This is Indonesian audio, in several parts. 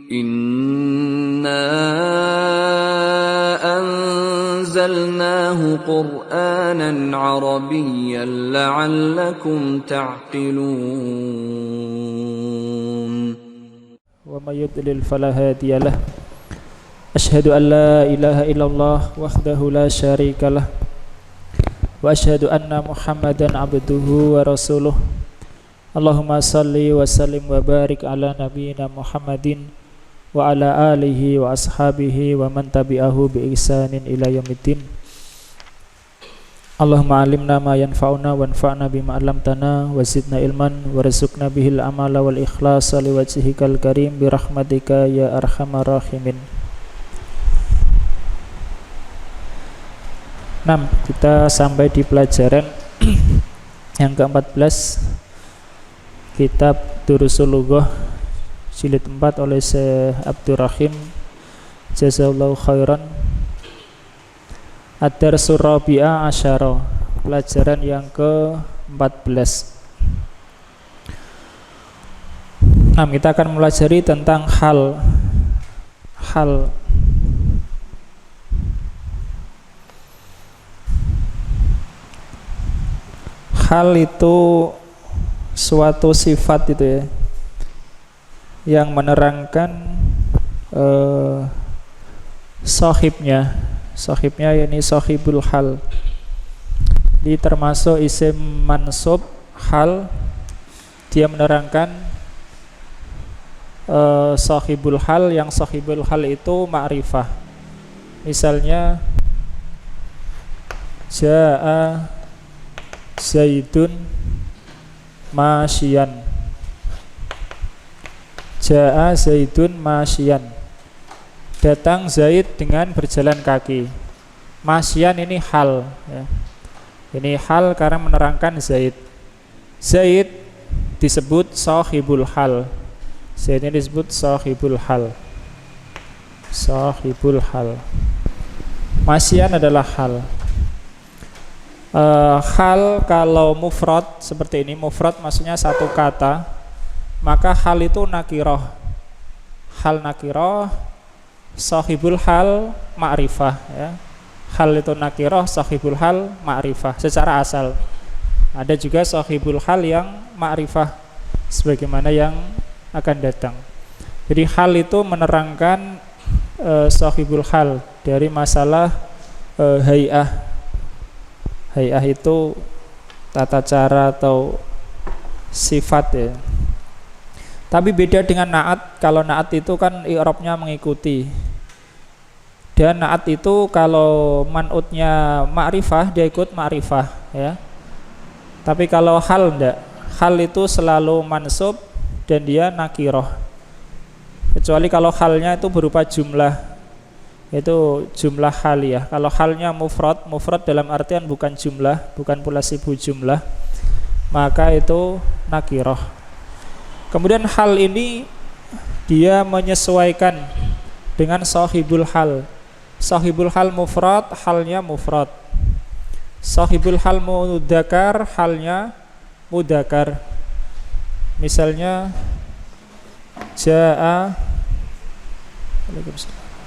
Inna anzalnahu Qur'anan Arabiyyan la'allakum ta'qilun. Wa may yudlil fala hadiya lahu. Asyhadu an la ilaha illallah wahdahu la syarikalah. Wa asyhadu anna Muhammadan abduhu wa rasuluh. Allahumma salli wa sallim wa barik ala nabiyyina Muhammadin wa ala alihi wa ashabihi wa man tabi'ahu bi ihsanin ila yaumiddin. Allahumma alimna ma yanfa'una wanfa'na bima 'allamtana wa zidna ilman warzuqna bihil amala wal ikhlasa liwajhikal karim bi rahmatika ya arhamar rahimin. Kita sampai di pelajaran yang ke-14 kitab Durusul Lughah jilid 4 oleh Syekh Abdul Rahim Jazakallahu khairan. Ad-Darsur Rabi'a Asyara, pelajaran yang ke-14. Kita akan mempelajari tentang hal itu suatu sifat itu ya, yang menerangkan sahibnya yakni sahibul hal. Ini termasuk isim mansub hal, dia menerangkan sahibul hal, yang sahibul hal itu ma'rifah. Misalnya jaa Zaidun masyian, jaa Zaidun masyian, datang Zaid dengan berjalan kaki. Masyian ini hal ya. Ini hal karena menerangkan Zaid. Zaid disebut sahibul hal. Zaid ini disebut sahibul hal. Sahibul hal. Masyian adalah hal. Hal kalau mufrad seperti ini, mufrad maksudnya satu kata, maka hal itu nakiroh. Hal nakiroh, sahibul hal ma'rifah ya. Hal itu nakiroh, sahibul hal ma'rifah secara asal. Ada juga sahibul hal yang ma'rifah sebagaimana yang akan datang. Jadi hal itu menerangkan sahibul hal dari masalah hay'ah. Hay'ah itu tata cara atau sifat ya. Tapi beda dengan na'at. Kalau na'at itu kan i'rabnya mengikuti. Dan na'at itu kalau man'utnya ma'rifah, dia ikut ma'rifah ya. Tapi kalau hal enggak. Hal itu selalu mansub dan dia nakiroh. Kecuali kalau halnya itu berupa jumlah, itu jumlah haliyah. Kalau halnya mufrad dalam artian bukan jumlah, bukan pula sibu jumlah, maka itu nakiroh. Kemudian hal ini dia menyesuaikan dengan sahibul hal. Sahibul hal mufrad, halnya mufrad. Sahibul hal mudzakkar, halnya mudzakkar. Misalnya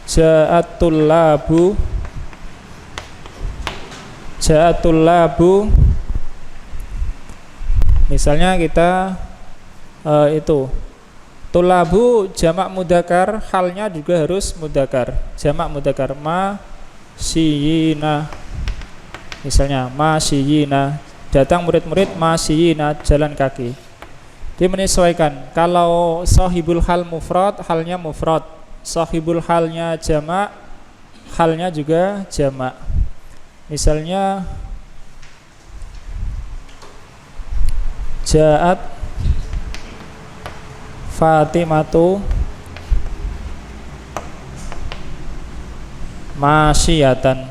ja'atul labu. Misalnya kita itu tulabu jamak mudzakkar, halnya juga harus mudzakkar, jamak mudzakkar. Masyiyina, misalnya masyiyina, datang murid-murid, masyiyina, jalan kaki. Dia menyesuaikan. Kalau sahibul hal mufrad, halnya mufrad. Sahibul halnya jamak, halnya juga jamak. Misalnya ja'at Fatimatu masyiyatan.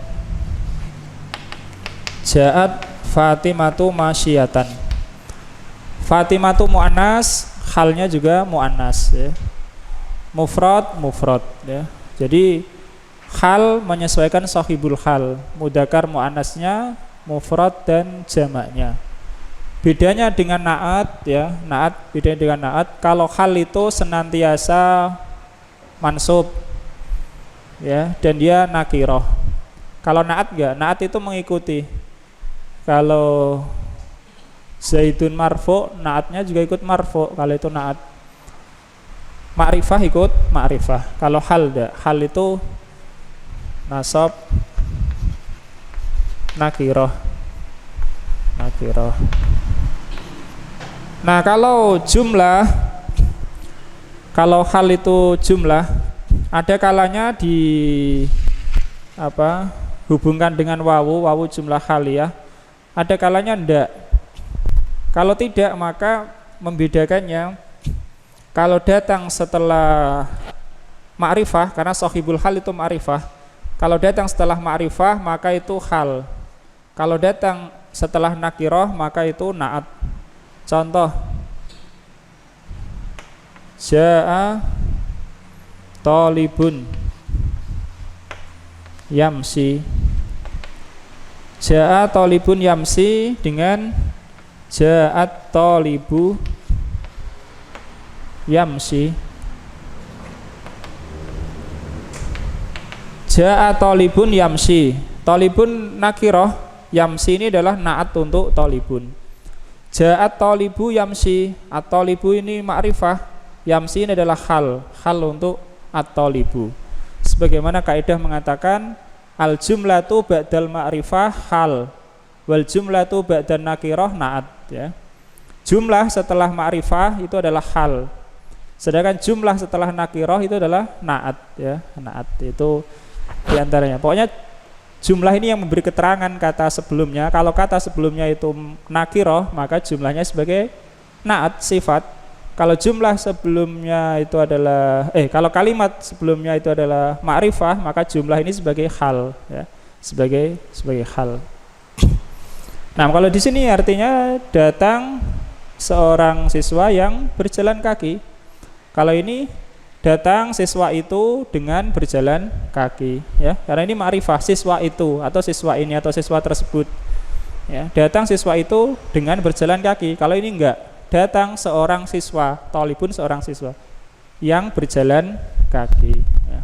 Ja'at Fatimatu masyiyatan. Fatimatu muannas, halnya juga muannas ya. Mufrad ya. Jadi hal menyesuaikan sahibul hal, mudzakkar muannasnya, mufrad dan jamaknya. Bedanya dengan naat ya, naat bedanya dengan naat. Kalau hal itu senantiasa mansub ya, dan dia nakiroh. Kalau naat enggak, naat itu mengikuti. Kalau Zaidun marfu, naatnya juga ikut marfu kalau itu naat. Ma'rifah ikut ma'rifah. Kalau hal enggak, hal itu nasab nakiroh. Nah, kalau jumlah, kalau hal itu jumlah, ada kalanya di hubungkan dengan wawu jumlah haliyah, ada kalanya enggak. Kalau tidak, maka membedakannya kalau datang setelah ma'rifah, karena sahibul hal itu ma'rifah. Kalau datang setelah ma'rifah maka itu hal. Kalau datang setelah nakiroh maka itu naat. Contoh, ja'a talibun yamsi. Ja'a talibun yamsi dengan ja'at talibu yamsi. Ja'a talibun yamsi. Talibun nakiroh, yamsi ini adalah naat untuk talibun. Ja'at talibu yamsi. At-talibu ini ma'rifah, yamsi ini adalah hal untuk at-talibu. Sebagaimana kaidah mengatakan al jumlatu ba'dal ma'rifah hal, wal jumlatu ba'dan nakiroh naat ya. Jumlah setelah ma'rifah itu adalah hal, sedangkan jumlah setelah nakiroh itu adalah naat ya. Naat itu diantaranya. Pokoknya jumlah ini yang memberi keterangan kata sebelumnya. Kalau kata sebelumnya itu nakiroh, maka jumlahnya sebagai naat sifat. Kalau jumlah sebelumnya itu adalah kalau kalimat sebelumnya itu adalah ma'rifah, maka jumlah ini sebagai hal ya, sebagai hal. Nah, kalau di sini artinya datang seorang siswa yang berjalan kaki. Kalau ini datang siswa itu dengan berjalan kaki ya, karena ini ma'rifah, siswa itu atau siswa ini atau siswa tersebut ya, datang siswa itu dengan berjalan kaki. Kalau ini enggak, datang seorang siswa, talibun seorang siswa yang berjalan kaki ya.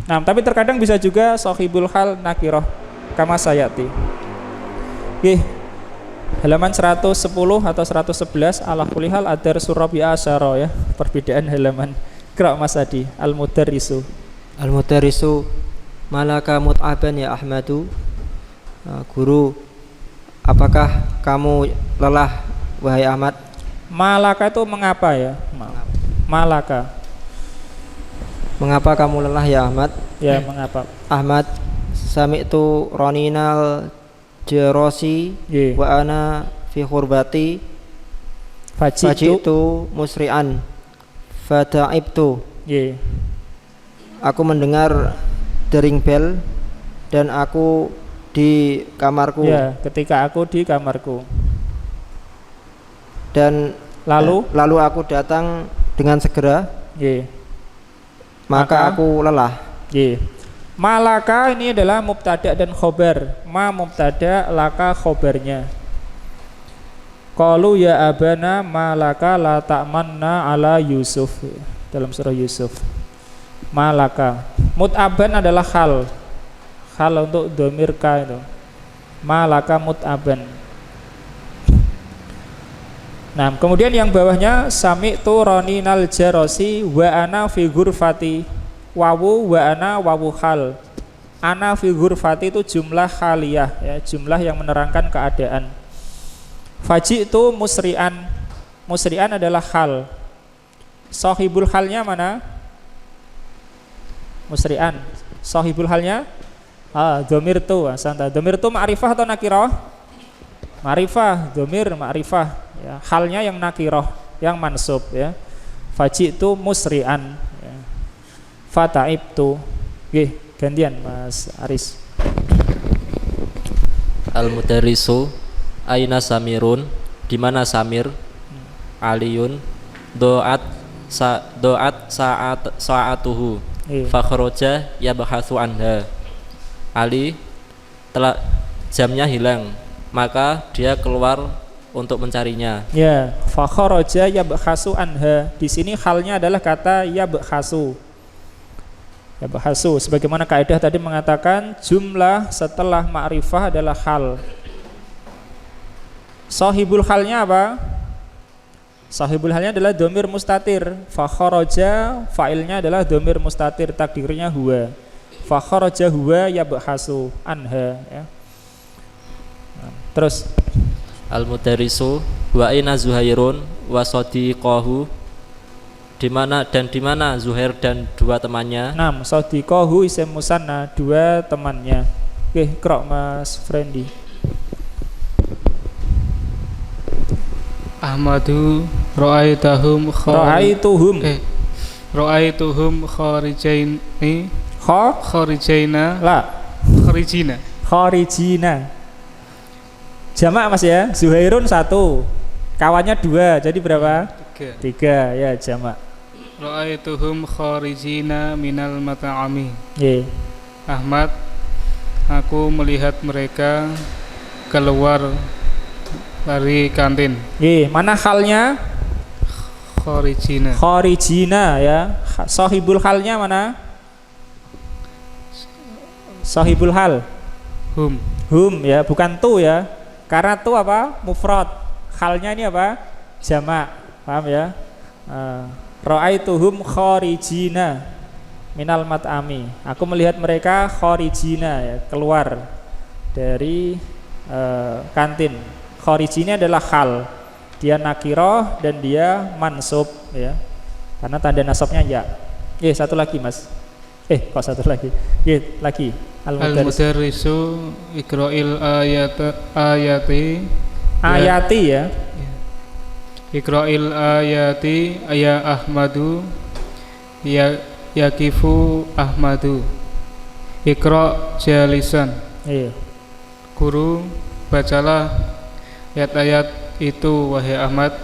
Nah, tapi terkadang bisa juga sahibul hal nakiroh kama sayati. Oke, halaman 110 atau 111 ala kulihal adar surabi asyara ya, perbedaan halaman. Qira' Mas Adi, al-mudarrisu. Al-mudarrisu malaka mut'aban ya Ahmadu. Guru, apakah kamu lelah wahai Ahmad? Malaka itu mengapa ya? Malaka. Mengapa kamu lelah ya Ahmad? Ya, mengapa? Ahmad, sami'tu roninal jerosi wa ana fi khurbati fajitu musri'an fada'ibtu. Aku mendengar dering bel dan aku di kamarku. Ya, ketika aku di kamarku. Dan lalu aku datang dengan segera. Maka aku lelah. Malaka ini adalah mubtada dan khobar. Ma mubtada, laka khobarnya. Qalu ya abana malaka la ta'manna ala Yusuf, dalam surah Yusuf. Malaka. Mut'aban adalah hal untuk dhamir ka itu. Malaka mut'aban. Nah, kemudian yang bawahnya sami'tu roninal jarosi wa ana fi ghurfati. Wawu wa ana wawu hal. Ana fi ghurfati itu jumlah haliyah ya, jumlah yang menerangkan keadaan. Faji itu musri'an. Musri'an adalah hal. Sahibul halnya mana? Musri'an. Sahibul halnya dhamir tu, santa. Dhamir tu ma'rifah atau nakirah? Ma'rifah, dhamir ma'rifah ya. Halnya yang nakirah, yang mansub ya. Faji itu musri'an. Fata'ibtu. Oke, gantian Mas Aris. Al-mudarrisu aina samirun, di mana Samir? Aliyun doat saatuhu fakhroja yabhatsu anha. Ali telah jamnya hilang, maka dia keluar untuk mencarinya. Ya, fa kharaja yabhasu anha. Di sini halnya adalah kata yabhasu. Yabhasu sebagaimana kaidah tadi mengatakan jumlah setelah ma'rifah adalah hal. Sahibul halnya apa? Sahibul halnya adalah dhamir mustatir. Fa kharaja fa'ilnya adalah dhamir mustatir, takdirnya huwa. Fa kharaja huwa yabhasu anha, ya. Terus Al-mudarrisu wa aina Zuhairun wa sadiqahu, di mana Zuhair dan dua temannya. 6. Sadiqahu isim musanna, dua temannya. Oke, krok Mas Frendi. Ahmadu ra'aituhum Kharijina. Jamak Mas ya. Zuhairun 1, kawannya 2, jadi berapa? 3 ya, jamak. Ra'aituhum kharijina minal mat'ami. Nggih. Ahmad, aku melihat mereka keluar dari kantin. Nggih, mana halnya? Kharijina ya. Sahibul halnya mana? Sahibul hal. Hum ya, bukan tu ya. Karena tu apa? Mufrad. Halnya ini apa? Jamak. Paham ya? Ra'aituhum kharijina minal mat'ami. Aku melihat mereka kharijina ya, keluar dari kantin. Kharijina adalah hal. Dia nakirah dan dia mansub ya. Karena tanda nasabnya ya. Satu lagi Mas. Kok satu lagi? Lagi. Al-mudarrisu ikra'il ayati ya. Ikra'il ayati ya Ahmadu ya yakifu Ahmadu. Iqra' jalisan. Guru, bacalah ayat-ayat itu wahai Ahmad.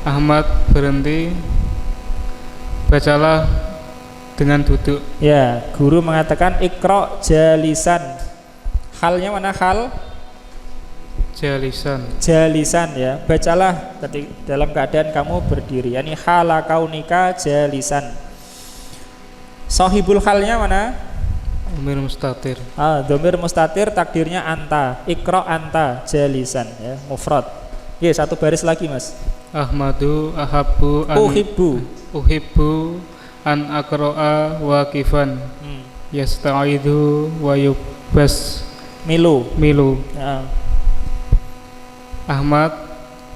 Ahmad berhenti. Bacalah dengan duduk. Ya, guru mengatakan iqra' jalisan. Halnya mana hal? Jalisan ya. Bacalah dalam keadaan kamu berdiri. Yani hala kaunika jalisan. Sahibul halnya mana? Dhamir mustatir. Dhamir mustatir, takdirnya anta. Iqra' anta jalisan ya, mufrad. Satu baris lagi Mas. Ahmadu ahabbu an uhibbu an aqra'a waqifan yasta'idu wa yubas milu. Ahmad,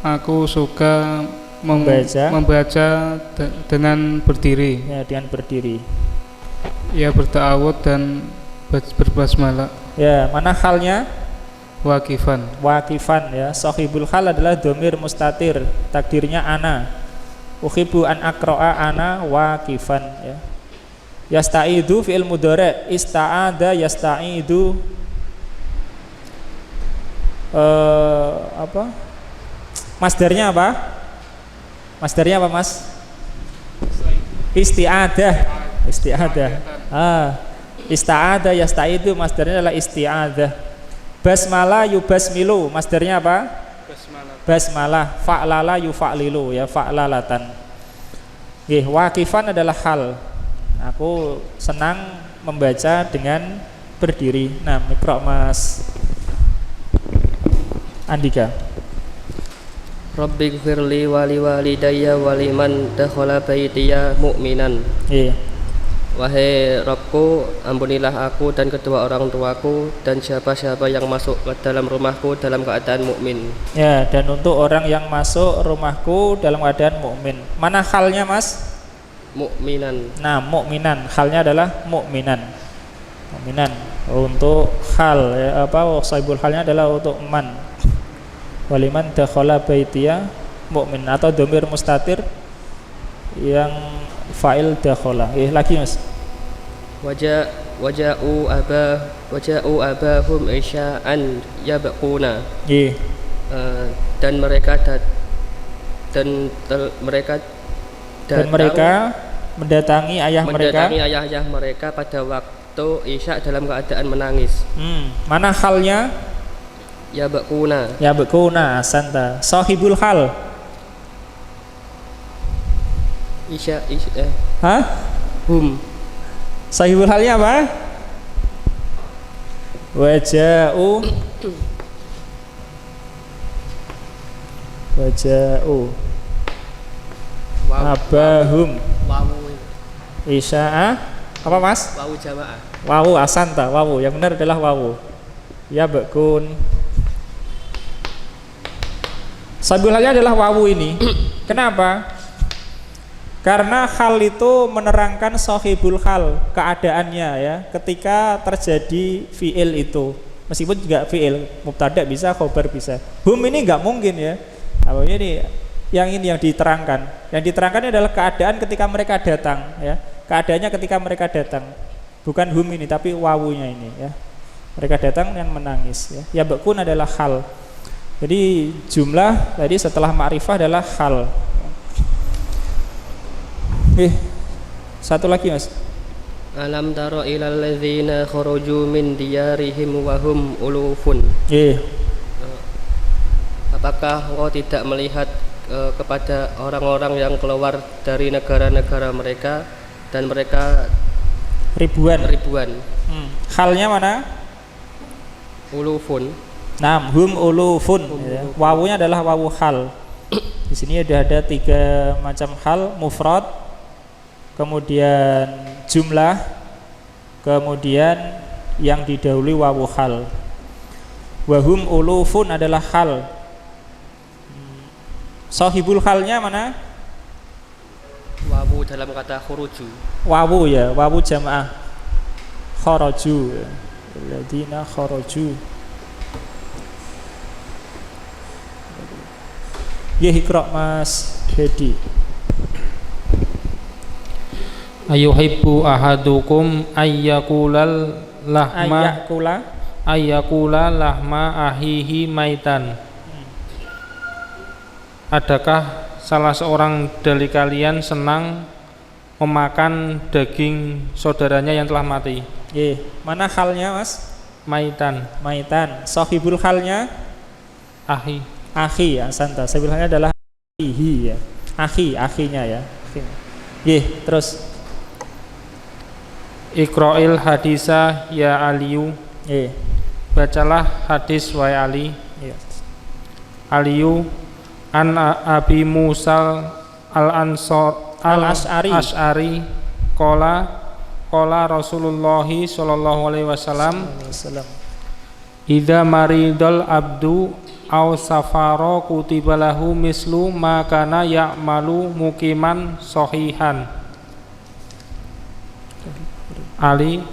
aku suka membaca dengan berdiri. Ya, dengan berdiri. Ya, berta'awud dan berbasmalah. Ya, mana halnya? Waqifan ya. Sahibul hal adalah dhamir mustatir, takdirnya ana. Uhibbu an aqra'a ana waqifan ya. Yasta'idu fi'il mudhari', ista'ada yasta'idu apa? Masdarnya apa? Mas? Isti'adah. Ista'ada yasta'idu, masdarnya adalah isti'adah. Basmalah yubasmilu, masdarnya apa? Basmalah. Fa'lala yufa'lilu ya, fa'lalatan. Waqifan adalah hal. Aku senang membaca dengan berdiri. Nah, mikro Mas Andika. Rabbighfirli wali walidayya waliman dakhala baitiya mu'minan. Wahai Rabbku, ampunilah aku dan kedua orang tuaku dan siapa-siapa yang masuk ke dalam rumahku dalam keadaan mukmin. Ya, dan untuk orang yang masuk rumahku dalam keadaan mukmin. Mana halnya Mas? Mukminan. Nah, mukminan, halnya adalah mukminan. Mukminan untuk hal ya, sahibul halnya adalah untuk man. Waliman dakhala baitiya mu'min, atau dhamir mustatir yang fa'il dakhala. Lagi Mas. Waja'u abahum isya'an yabquna. Dan mereka mendatangi ayah mereka pada waktu isya dalam keadaan menangis. Mana halnya? Yabquna. Yabquna, santa. Sahibul hal. Hah? Hum. Sahibul halnya apa? Waja'u. Abahum. Wawu. Isya'a. Apa mas? Wawu jamaah. Wawu, asanta. Wawu, yang benar adalah wawu. Yabqun. Sahibul halnya adalah wawu ini. Kenapa? Karena hal itu menerangkan sahibul hal, keadaannya ya, ketika terjadi fi'il itu. Meskipun juga fi'il mubtada bisa, khobar bisa. Hum ini enggak mungkin ya. Apa ini yang diterangkan. Yang diterangkan adalah keadaan ketika mereka datang ya. Keadaannya ketika mereka datang. Bukan hum ini tapi wawunya ini ya. Mereka datang dan menangis ya. Yabqun adalah hal. Jadi jumlah tadi setelah ma'rifah adalah hal. Satu lagi mas. Alam taro ilal ladzina kharaju min diyarihim wa hum ulufun. Apakah engkau tidak melihat kepada orang-orang yang keluar dari negara-negara mereka dan mereka ribuan. Halnya mana? Ulufun. Nah, hum ulufun. Ya. Wawunya adalah wawu hal. Di sini ada 3 macam hal, mufrad, kemudian jumlah, kemudian yang didahului wawu hal. Wahum ulufun adalah hal. Sahibul halnya mana? Wawu dalam kata khuruju. Wawu ya, wawu jamaah. Kharaju. Alladzina kharaju. Ikra mas Hedi. Ayuhibbu ahadukum ayyakulal lahma ayyakula lahma ahihi maitan. Adakah salah seorang dari kalian senang memakan daging saudaranya yang telah mati? Mana halnya mas? Maitan. Sahibul halnya? Akhi ya, santa. Sahibul halnya adalah akhihi ya. Akhinya ya. Terus Iqra'il hadisa ya Aliyu. Bacalah hadis wahai Ali. Aliyu an Abi Musa al-Ash'ari qala Rasulullah sallallahu alaihi wasallam idza maridal abdu aw safaro kutibalahu mislu ma kana ya'malu muqiman sahihan. Ali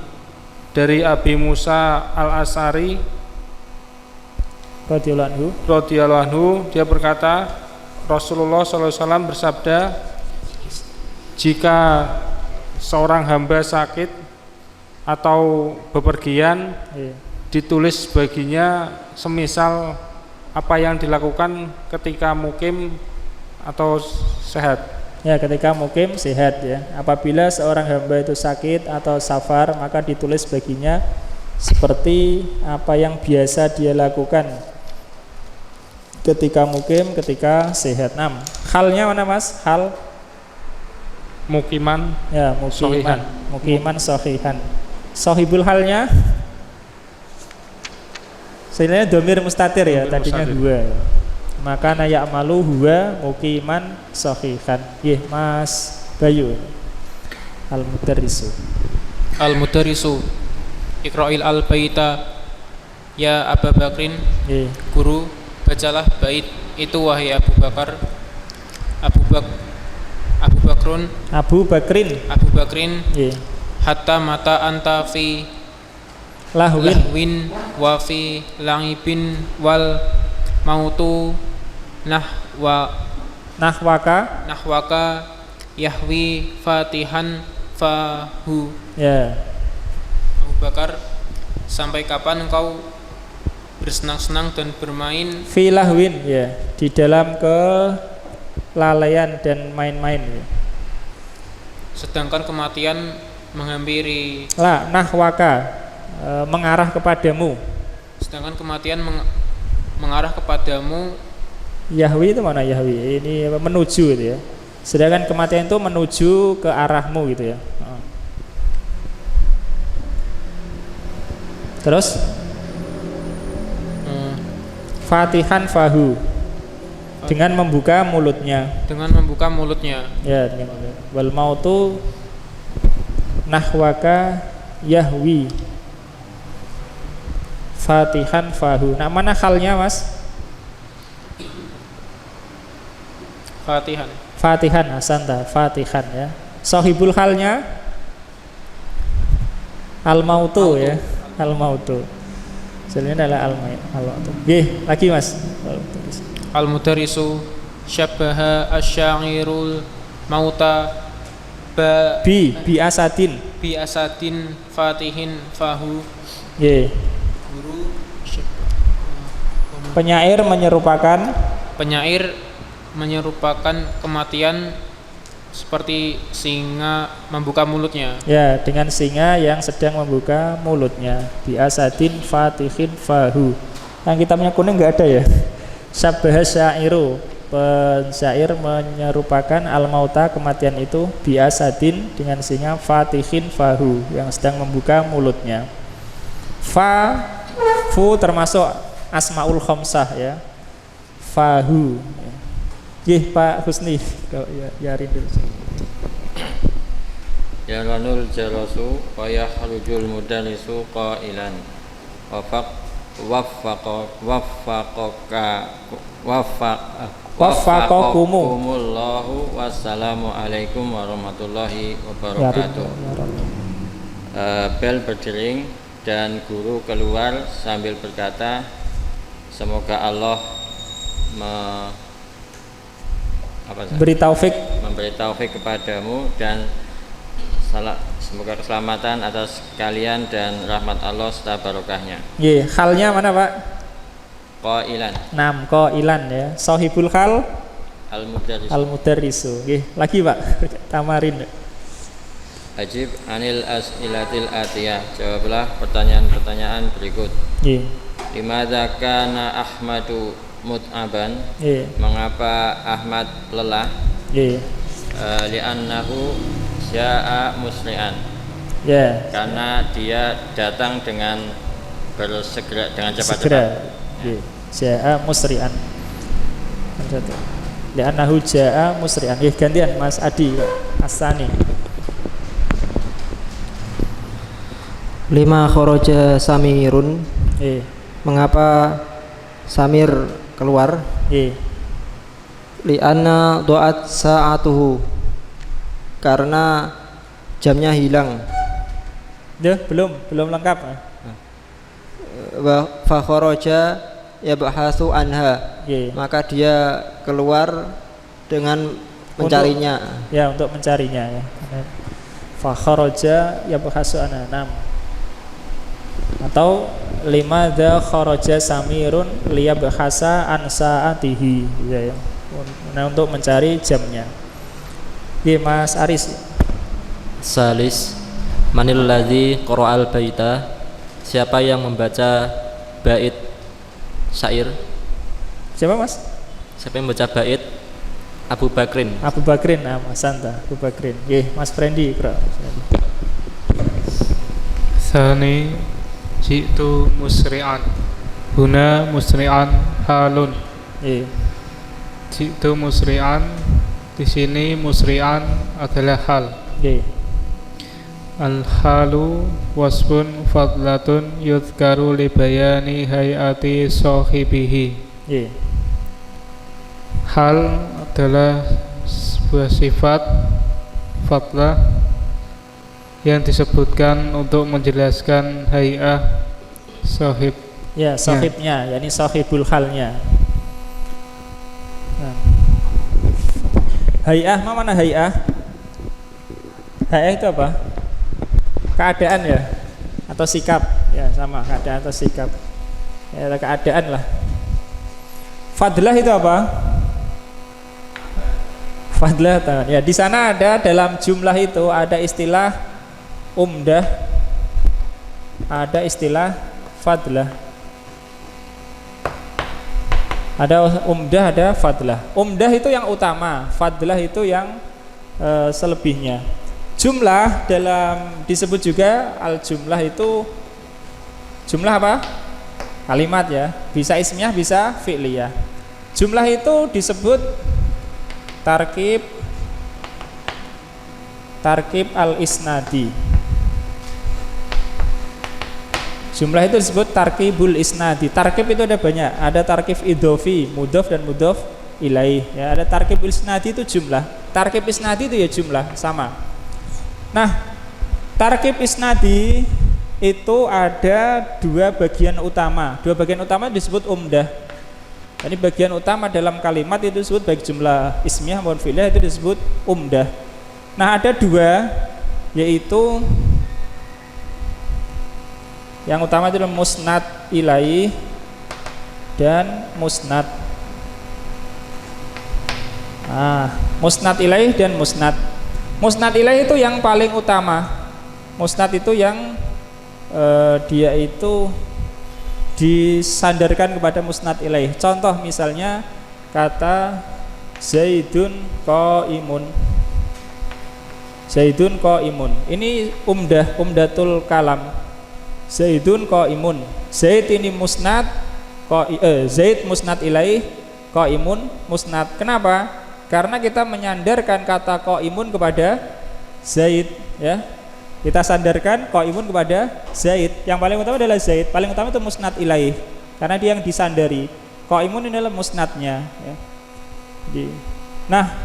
dari Abi Musa al-Ash'ari radhiyallahu anhu, dia berkata Rasulullah SAW bersabda, jika seorang hamba sakit atau bepergian, ditulis baginya semisal apa yang dilakukan ketika mukim atau sehat. Ya, ketika mukim sehat ya. Apabila seorang hamba itu sakit atau safar, maka ditulis baginya seperti apa yang biasa dia lakukan ketika mukim, ketika sehat. Halnya mana mas? Hal mukiman. Ya, mukiman sahihan. Sahibul halnya sebenarnya domir mustatir ya, tadinya huwa ya. Maka nayak malu huwa mukiman sahihan. Mas Bayu. Al-mudarrisu Iqra'il al-baita ya Abu Bakrin. Guru, bacalah bait itu wahai Abu Bakar. Abu Bakrin. Hatta mata anta fi lahwin wa fi langibin wal mautu nahwaka yahwi fatihan fahu. Abu Bakar, sampai kapan engkau bersenang-senang dan bermain fi lahwin ya, di dalam kelalaian dan main-main ya. Sedangkan kematian menghampiri. Nahwaka mengarah kepadamu. Sedangkan kematian mengarah kepadamu. Yahwi itu mana Yahwi? Ini menuju gitu ya. Sedangkan kematian itu menuju ke arahmu gitu ya. Terus Fatihan fahu, dengan membuka mulutnya. Dengan membuka mulutnya. Ya, dengan wal mautu nahwaka yahwi Fatihan fahu. Nah, mana halnya Mas? Fatihan. Fatihan, asanta, Fatihan ya. Sahibul halnya al-mautu ya, al-mautu. Sebenarnya adalah al-mautu. Lagi Mas. Al-mudarisu syabbaha asy-syairul mauta bi asadin fatihin fahu. Guru penyair menyerupakan kematian seperti singa membuka mulutnya. Ya, dengan singa yang sedang membuka mulutnya. Bi asadin fatihin fahu. Yang kitabnya kuning enggak ada ya. Syabbaha syairu, pensyair menyerupakan al-mauta kematian itu bi asadin dengan singa fatihin fahu yang sedang membuka mulutnya. Fu termasuk asmaul khamsah ya. Fahu. Pak Husni, kalau ya rindu. Ya lanul jalasu wa yahrujul mudallisu qailan waffaqakumullahu wassalamu alaikum warahmatullahi wabarakatuh. Bel berdering dan guru keluar sambil berkata, semoga Allah memberi taufik kepadamu dan semoga keselamatan atas kalian dan rahmat Allah serta barokahnya. Halnya mana Pak? Qailan. Qailan ya. Sahibul hal al-mudarrisu. Lagi Pak. Tamarin. Ajib anil as'ilatil atiyah. Jawablah pertanyaan-pertanyaan berikut. Limadza kana Ahmadu mut'aban? Mengapa Ahmad lelah? Li'annahu ja'a musri'an. Karena dia datang dengan bersegera, dengan cepat-cepat. Ja'a musri'an. Li'annahu ja'a musri'an. Gantian Mas Adi Asani. Lima kharaja Samirun. Mengapa Samir keluar? Li'anna do'at sa'atuhu, karena jamnya hilang. Belum lengkap. Wa fa kharaja yabhasu anha, maka dia keluar dengan mencarinya. Untuk mencarinya ya. Fa kharaja yabhasu anha. Atau limadza kharaja Samirun liyabhasa an sa'atihi ya. Nah, untuk mencari jamnya. Mas Aris. Salis manil ladzi qara'al baita, siapa yang membaca bait syair? Siapa Mas? Siapa yang membaca bait? Abu Bakrin. Mas Santa Abu Bakrin. Mas Frendi. Sani jitu musri'an. Huna musri'an halun. Jitu musri'an, di sini musri'an adalah hal. Al-halu wasfun fadlatun yudhkaru li bayani hayati sahibihi. Hal adalah sebuah sifat fadlah yang disebutkan untuk menjelaskan hay'ah sahib. Sahibnya, yakni sahibul halnya. Hay'ah, mana hay'ah? Hay'ah itu apa? Keadaan ya, atau sikap ya, sama keadaan atau sikap ya, keadaan lah. Fadlah itu apa? Fadlah ya, di sana ada, dalam jumlah itu ada istilah umdah, ada istilah fadlah. Ada umdah, ada fadlah. Umdah itu yang utama, fadlah itu yang selebihnya. Jumlah dalam disebut juga al-jumlah itu jumlah apa? Kalimat ya. Bisa ismiyah, bisa fi'liyah. Jumlah itu disebut tarkib al-isnadi. Jumlah itu disebut tarkibul isnadi. Tarkib itu ada banyak. Ada tarkib idhofi, mudhof dan mudhof ilaih. Ya, ada tarkib isnadi itu jumlah. Tarkib isnadi itu ya jumlah, sama. Nah, tarkib isnadi itu ada dua bagian utama. Dua bagian utama disebut umdah. Jadi bagian utama dalam kalimat itu disebut baik jumlah ismiyah maupun fi'liyah itu disebut umdah. Nah, ada dua, yaitu yang utama itu adalah musnad ilaih dan musnad. Musnad ilaih dan musnad. Musnad ilaih itu yang paling utama. Musnad itu yang dia itu disandarkan kepada musnad ilaih. Contoh misalnya kata Zaidun qaimun. Zaidun qaimun. Ini umdatul kalam. Zaidun qaimun. Zaid ini musnad, Zaid musnad ilaih, qaimun musnad. Kenapa? Karena kita menyandarkan kata qaimun kepada Zaid, ya. Kita sandarkan qaimun kepada Zaid. Yang paling utama adalah Zaid. Paling utama itu musnad ilaih. Karena dia yang disandari. Qaimun ini adalah musnadnya, ya. Nah,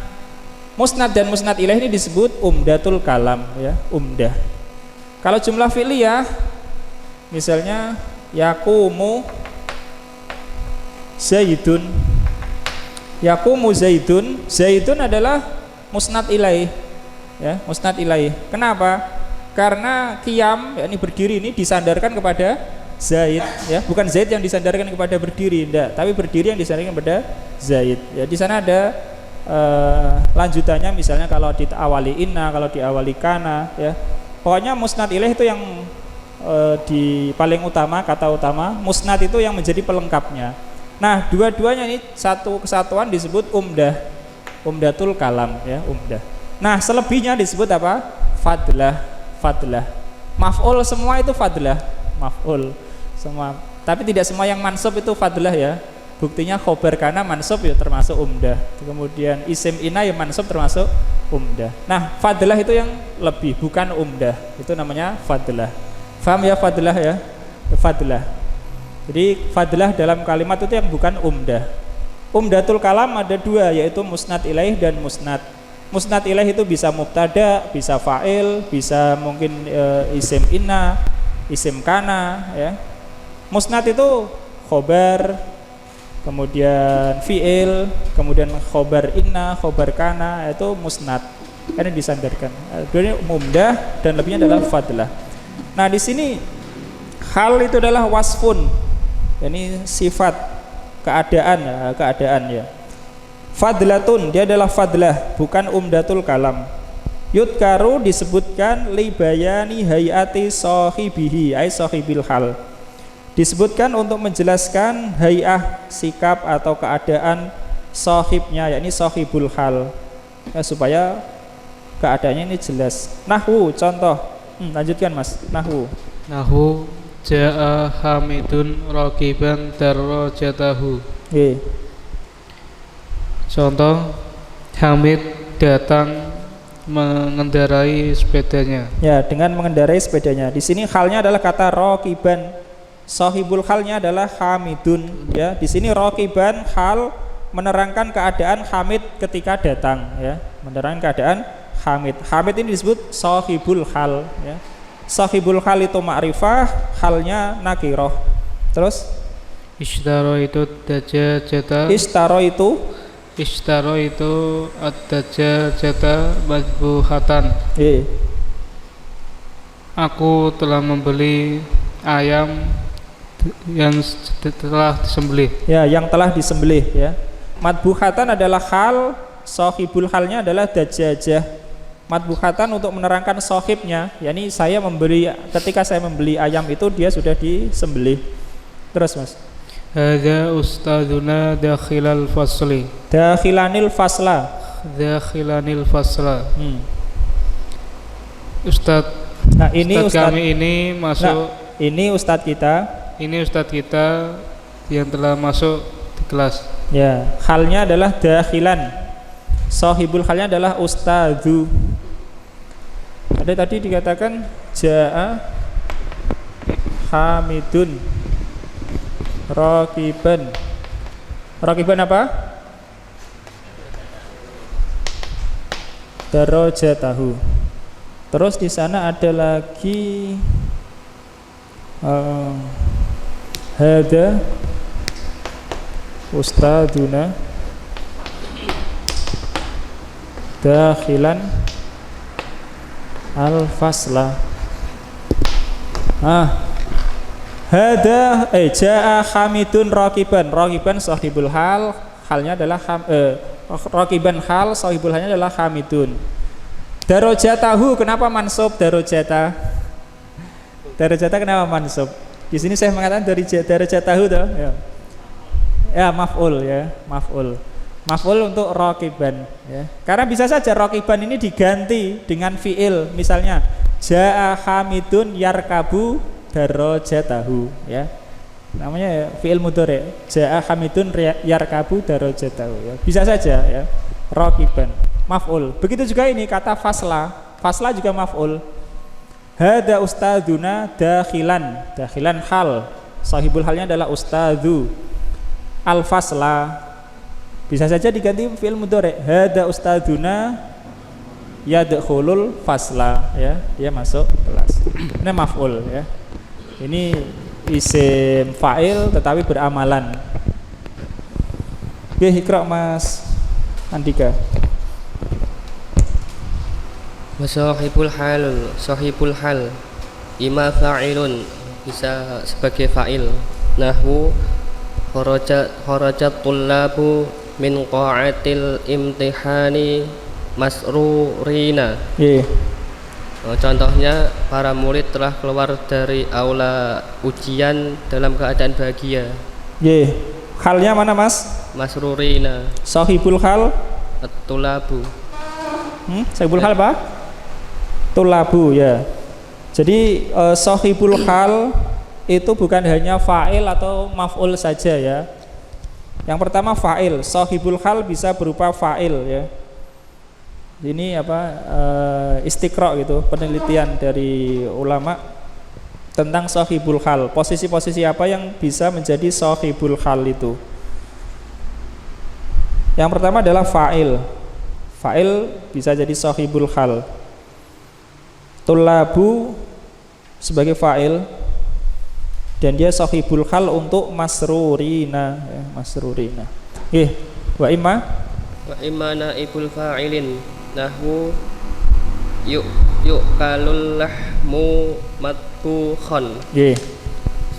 musnad dan musnad ilaih ini disebut umdatul kalam, ya, umdah. Kalau jumlah fi'liyah misalnya yaqumu Zaidun. Yaqumu Zaidun. Zaidun adalah musnad ilaih, ya, musnad ilaih. Kenapa? Karena qiyam, yakni berdiri ini disandarkan kepada Zaid, ya, bukan Zaid yang disandarkan kepada berdiri, enggak, tapi berdiri yang disandarkan kepada Zaid. Ya, di sana ada lanjutannya, misalnya kalau diawali inna, kalau diawali kana, ya. Pokoknya musnad ilaih itu yang di paling utama, kata utama. Musnad itu yang menjadi pelengkapnya. Nah, dua-duanya ini satu kesatuan disebut umdah, umdatul kalam, ya, umdah. Nah, selebihnya disebut apa? Fadlah, fadlah. Maf'ul semua itu fadlah, maf'ul semua. Tapi tidak semua yang mansub itu fadlah, ya. Buktinya khobar kana mansub ya termasuk umdah. Kemudian isim ina ya mansub termasuk umdah. Nah, fadlah itu yang lebih, bukan umdah. Itu namanya fadlah. Faham ya fadlah, ya? Fadlah. Jadi fadlah dalam kalimat itu yang bukan umdah. Umdatul kalam ada dua, yaitu musnad ilaih dan musnad. Musnad ilaih itu bisa mubtada, bisa fa'il, bisa mungkin isim inna, isim kana, ya. Musnad itu khobar, kemudian fi'il, kemudian khobar inna, khobar kana, itu musnad. Karena disandarkan. Dua umdah dan lebihnya adalah fadlah. Nah, di sini hal itu adalah wasfun. Ini sifat keadaan ya. Fadlatun, dia adalah fadlah, bukan umdatul kalam. Yudkaru disebutkan li bayani hayati sahibihi, ay sahibil hal. Disebutkan untuk menjelaskan hayah, sikap atau keadaan sahibnya, yakni sahibul hal, ya, supaya keadaannya ini jelas. Nahwu, contoh. Lanjutkan Mas. Nahwu Ja'a Hamidun raqiban darajatahu. Contoh, Hamid datang mengendarai sepedanya. Ya, dengan mengendarai sepedanya. Di sini halnya adalah kata raqiban. Sahibul halnya adalah Hamidun, ya. Di sini raqiban hal menerangkan keadaan Hamid ketika datang, ya. Menerangkan keadaan Hamid. Hamid ini disebut sahibul hal, ya. Sahibul hal itu ma'rifah, halnya nakirah. Terus Ishtaro itu dajajata. Ishtaro itu ad-dajajata madbuhatan. Aku telah membeli ayam yang telah disembelih. Ya, yang telah disembelih, ya. Madbuhatan adalah hal, sahibul halnya adalah dajajah. Madbuhatan untuk menerangkan sahibnya, yakni ketika saya membeli ayam itu dia sudah disembelih. Terus Mas. Hadza ustadzuna dakhilal fasli. Dakhilanil fasla. Dakhilanil fasla. Ustadz, nah ini Ustadz kami ini masuk. Nah, ini Ustadz kita. Ini Ustadz kita yang telah masuk di kelas. Ya, halnya adalah dakhilan. Sahibul halnya adalah ustadzu. Ada tadi dikatakan jaa hamidun raqiban. Raqiban apa? Darajatahu. Terus di sana ada lagi hada ustadzuna dakhilan al-fasla. Hada jaa hamidun raqiban. Raqiban sahibul hal, halnya adalah raqiban hal, sahibul halnya adalah hamidun. Darajatahu, kenapa mansub darajata? Darajata kenapa mansub? Di sini saya mengatakan dari darajatahu toh, ya. Ya, maf'ul ya, maf'ul. Maf'ul untuk raqiban ya. Karena bisa saja raqiban ini diganti dengan fi'il, misalnya jaa hamidun yarkabu darajatahu ya. Namanya ya, fi'il mudhari. Jaa hamidun yarkabu darajatahu ya. Bisa saja ya. Raqiban, maf'ul. Begitu juga ini kata fasla. Fasla juga maf'ul. Hada ustadzuna dakhilan. Dakhilan hal. Sahibul halnya adalah ustadzu. Al-fasla bisa saja diganti fi'il mudhari. Hada ustadzuna yadkhulul fasla ya, dia masuk kelas. Ini maf'ul ya. Ini isim fa'il tetapi beramalan. Oke, Iqra Mas Andika. Wa sahibul hal ima fa'ilun, bisa sebagai fa'il. Nahwu kharajat tullabu min qa'atil imtihani masrurina. Contohnya para murid telah keluar dari aula ujian dalam keadaan bahagia. Halnya mana Mas? Masrurina. Sahibul hal tulabu. Sahibul hal apa? Tulabu ya. Jadi sahibul hal itu bukan hanya fa'il atau maf'ul saja ya. Yang pertama fa'il, sahibul hal bisa berupa fa'il ya. Ini apa istiqra gitu, penelitian dari ulama tentang sahibul hal. Posisi-posisi apa yang bisa menjadi sahibul hal itu? Yang pertama adalah fa'il. Fa'il bisa jadi sahibul hal. Tulabu sebagai fa'il dan dia sahibul hal untuk masrurina ya, masrurina. Wa imma naibul fa'ilin nahwu kalul lahmu matbukhon.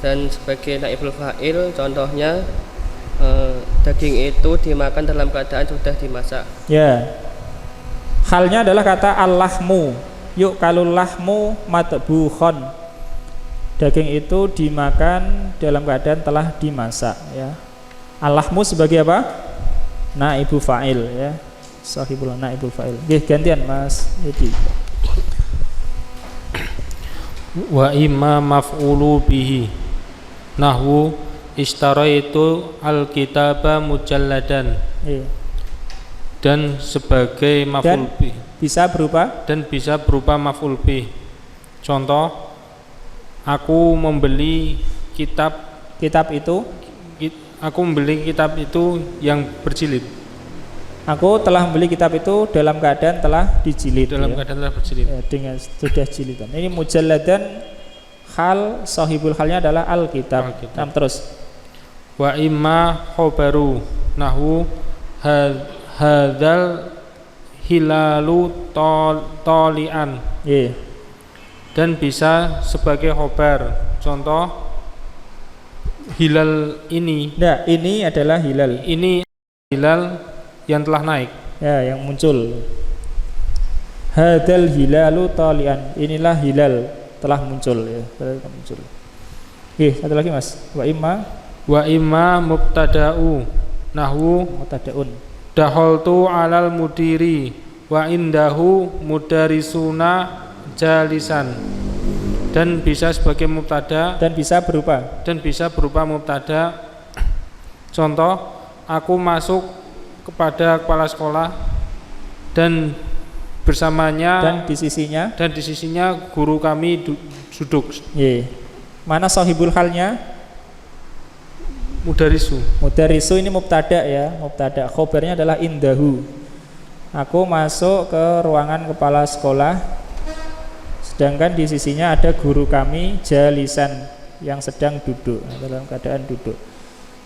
Dan sebagai naibul fa'il contohnya daging itu dimakan dalam keadaan sudah dimasak. Ya. Halnya adalah kata al-lahmu. Kalul lahmu matbukhon. Daging itu dimakan dalam keadaan telah dimasak ya. Al-lahmu sebagai apa? Naibul fa'il ya. Sahibul naibul fa'il. Gantian Mas Yedi. Wa imma maf'ulu bihi nahwu ishtaraitu al-kitaba mujalladan. Dan sebagai maf'ul bih bisa berupa maf'ul bih. Contoh, aku membeli kitab itu. Aku membeli kitab itu yang berjilid. Aku telah membeli kitab itu dalam keadaan telah dijilid. Dalam keadaan telah berjilid. Ya, dengan sudah jilidan. Ini mujalladan hal, sahibul halnya adalah al-kitab. Nah, terus. Wa imma khobaru nahwu hadzal hilalu tolian. Dan bisa sebagai khobar. Contoh, hilal ini. Nah, ini adalah hilal. Ini hilal yang telah naik. Ya, yang muncul. Hadzal hilalu talian. Inilah hilal telah muncul ya, telah muncul. Satu lagi Mas. Wa imma Wa imma mubtada'u nahwu mubtada'un. Dakhaltu 'alal mudiri wa indahu mudarisuna jalisan. Dan bisa sebagai mubtada dan bisa berupa mubtada. Contoh, aku masuk kepada kepala sekolah dan bersamanya dan di sisinya guru kami duduk. Mana sahibul halnya? Mudarisu ini mubtada ya, mubtada. Khobarnya adalah indahu. Aku masuk ke ruangan kepala sekolah, sedangkan di sisinya ada guru kami jalisan yang sedang duduk, dalam keadaan duduk.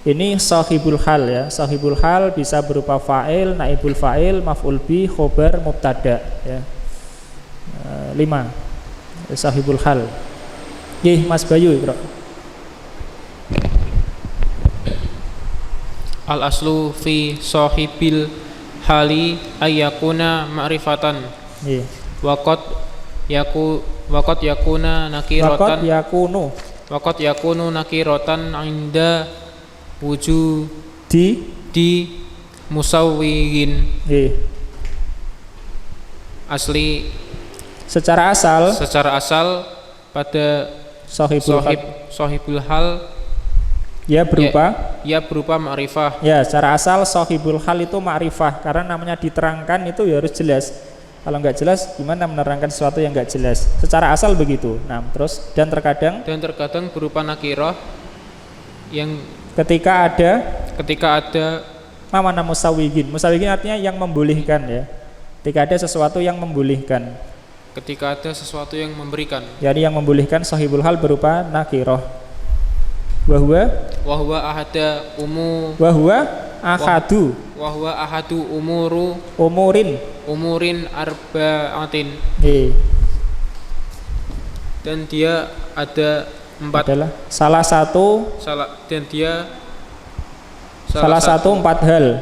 Ini sahibul hal ya. Sahibul hal bisa berupa fa'il, naibul fa'il, maf'ul bi, khobar, mubtada ya. 5 sahibul hal. Mas Bayu, Bro. Al aslu fi sahibil hali ayyakuna ma'rifatan. Waqad yakuna nakiratan. Waqad yakunu nakiratan inda wujudi musawwirin. Asli secara asal pada sahibul hal ya berupa ma'rifah. Ya, secara asal sahibul hal itu ma'rifah karena namanya diterangkan itu ya harus jelas. Kalau nggak jelas gimana menerangkan sesuatu yang nggak jelas? Secara asal begitu. Nah, terus dan terkadang berupa nakirah yang ketika ada mana musawwigin. Musawwigin artinya yang membolehkan ya. Ketika ada sesuatu yang membolehkan. Ketika ada sesuatu yang memberikan. Jadi yang membolehkan sahibul hal berupa nakirah. Wahwa ahadu umurin arba'atin. Dan dia ada salah satu empat hal.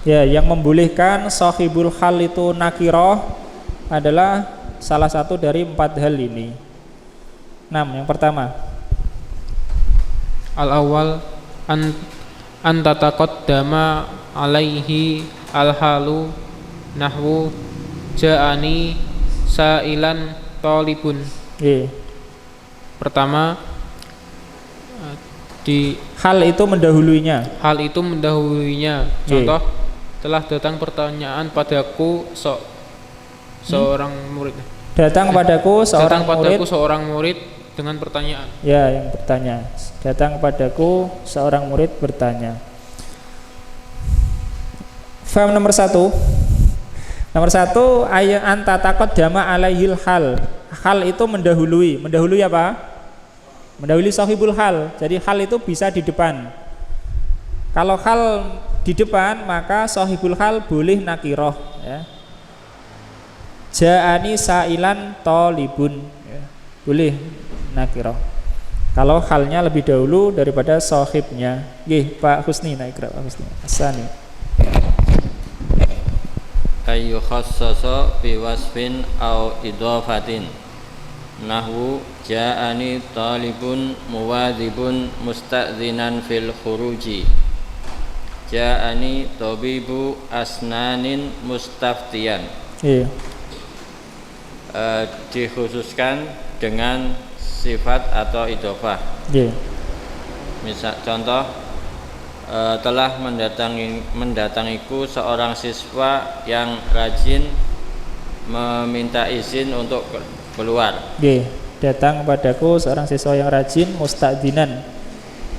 Ya, yang membolehkan sahibul hal itu nakirah adalah salah satu dari 4 hal ini. 6. Yang pertama, al-awwal an tataqaddama alaihi al-halu nahwu ja'ani sa'ilan talibun. Pertama, di hal itu mendahuluinya. Contoh, telah datang pertanyaan padaku seorang murid. Datang padaku seorang murid dengan pertanyaan. Ya, yang bertanya. Datang padaku seorang murid bertanya. Faham nomor 1. Nomor 1, ayat anta taqaddama alaihil hal. Hal itu mendahului. Mendahului apa? Mendahului sahibul hal. Jadi hal itu bisa di depan. Kalau hal di depan, maka sahibul hal boleh nakirah ya. Ja'ani sa'ilan talibun ya. Boleh nakirah kalau halnya lebih dahulu daripada sahibnya. Pak Husni, Pak Husni Asani. Ayu khassasa bi wasfin au idafatin nahwu ja'ani talibun muwadhibun musta'dzinan fil khuruji ja'ani tabibu asnanin mustaftiyan. Dikhususkan dengan sifat atau idhofah. Misal contoh, telah mendatangiku seorang siswa yang rajin meminta izin untuk keluar. Datang padaku seorang siswa yang rajin musta'dzinan.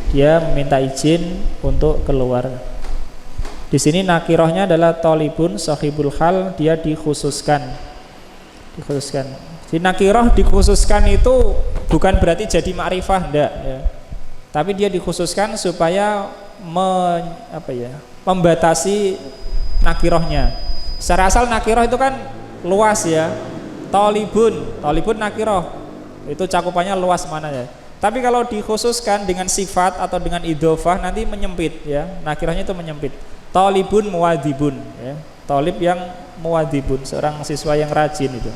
Dia meminta izin untuk keluar. Di sini nakirahnya adalah talibun sahibul hal, dia dikhususkan. Di nakirah dikhususkan itu bukan berarti jadi ma'rifah, enggak ya. Tapi dia dikhususkan supaya membatasi nakirahnya. Secara asal nakirah itu kan luas ya. Talibun nakirah itu cakupannya luas mana ya. Tapi kalau dikhususkan dengan sifat atau dengan idhofah nanti menyempit ya. Nakirahnya itu menyempit. Talibun muwadhibun ya. Talib yang muwadhibun, seorang siswa yang rajin itu.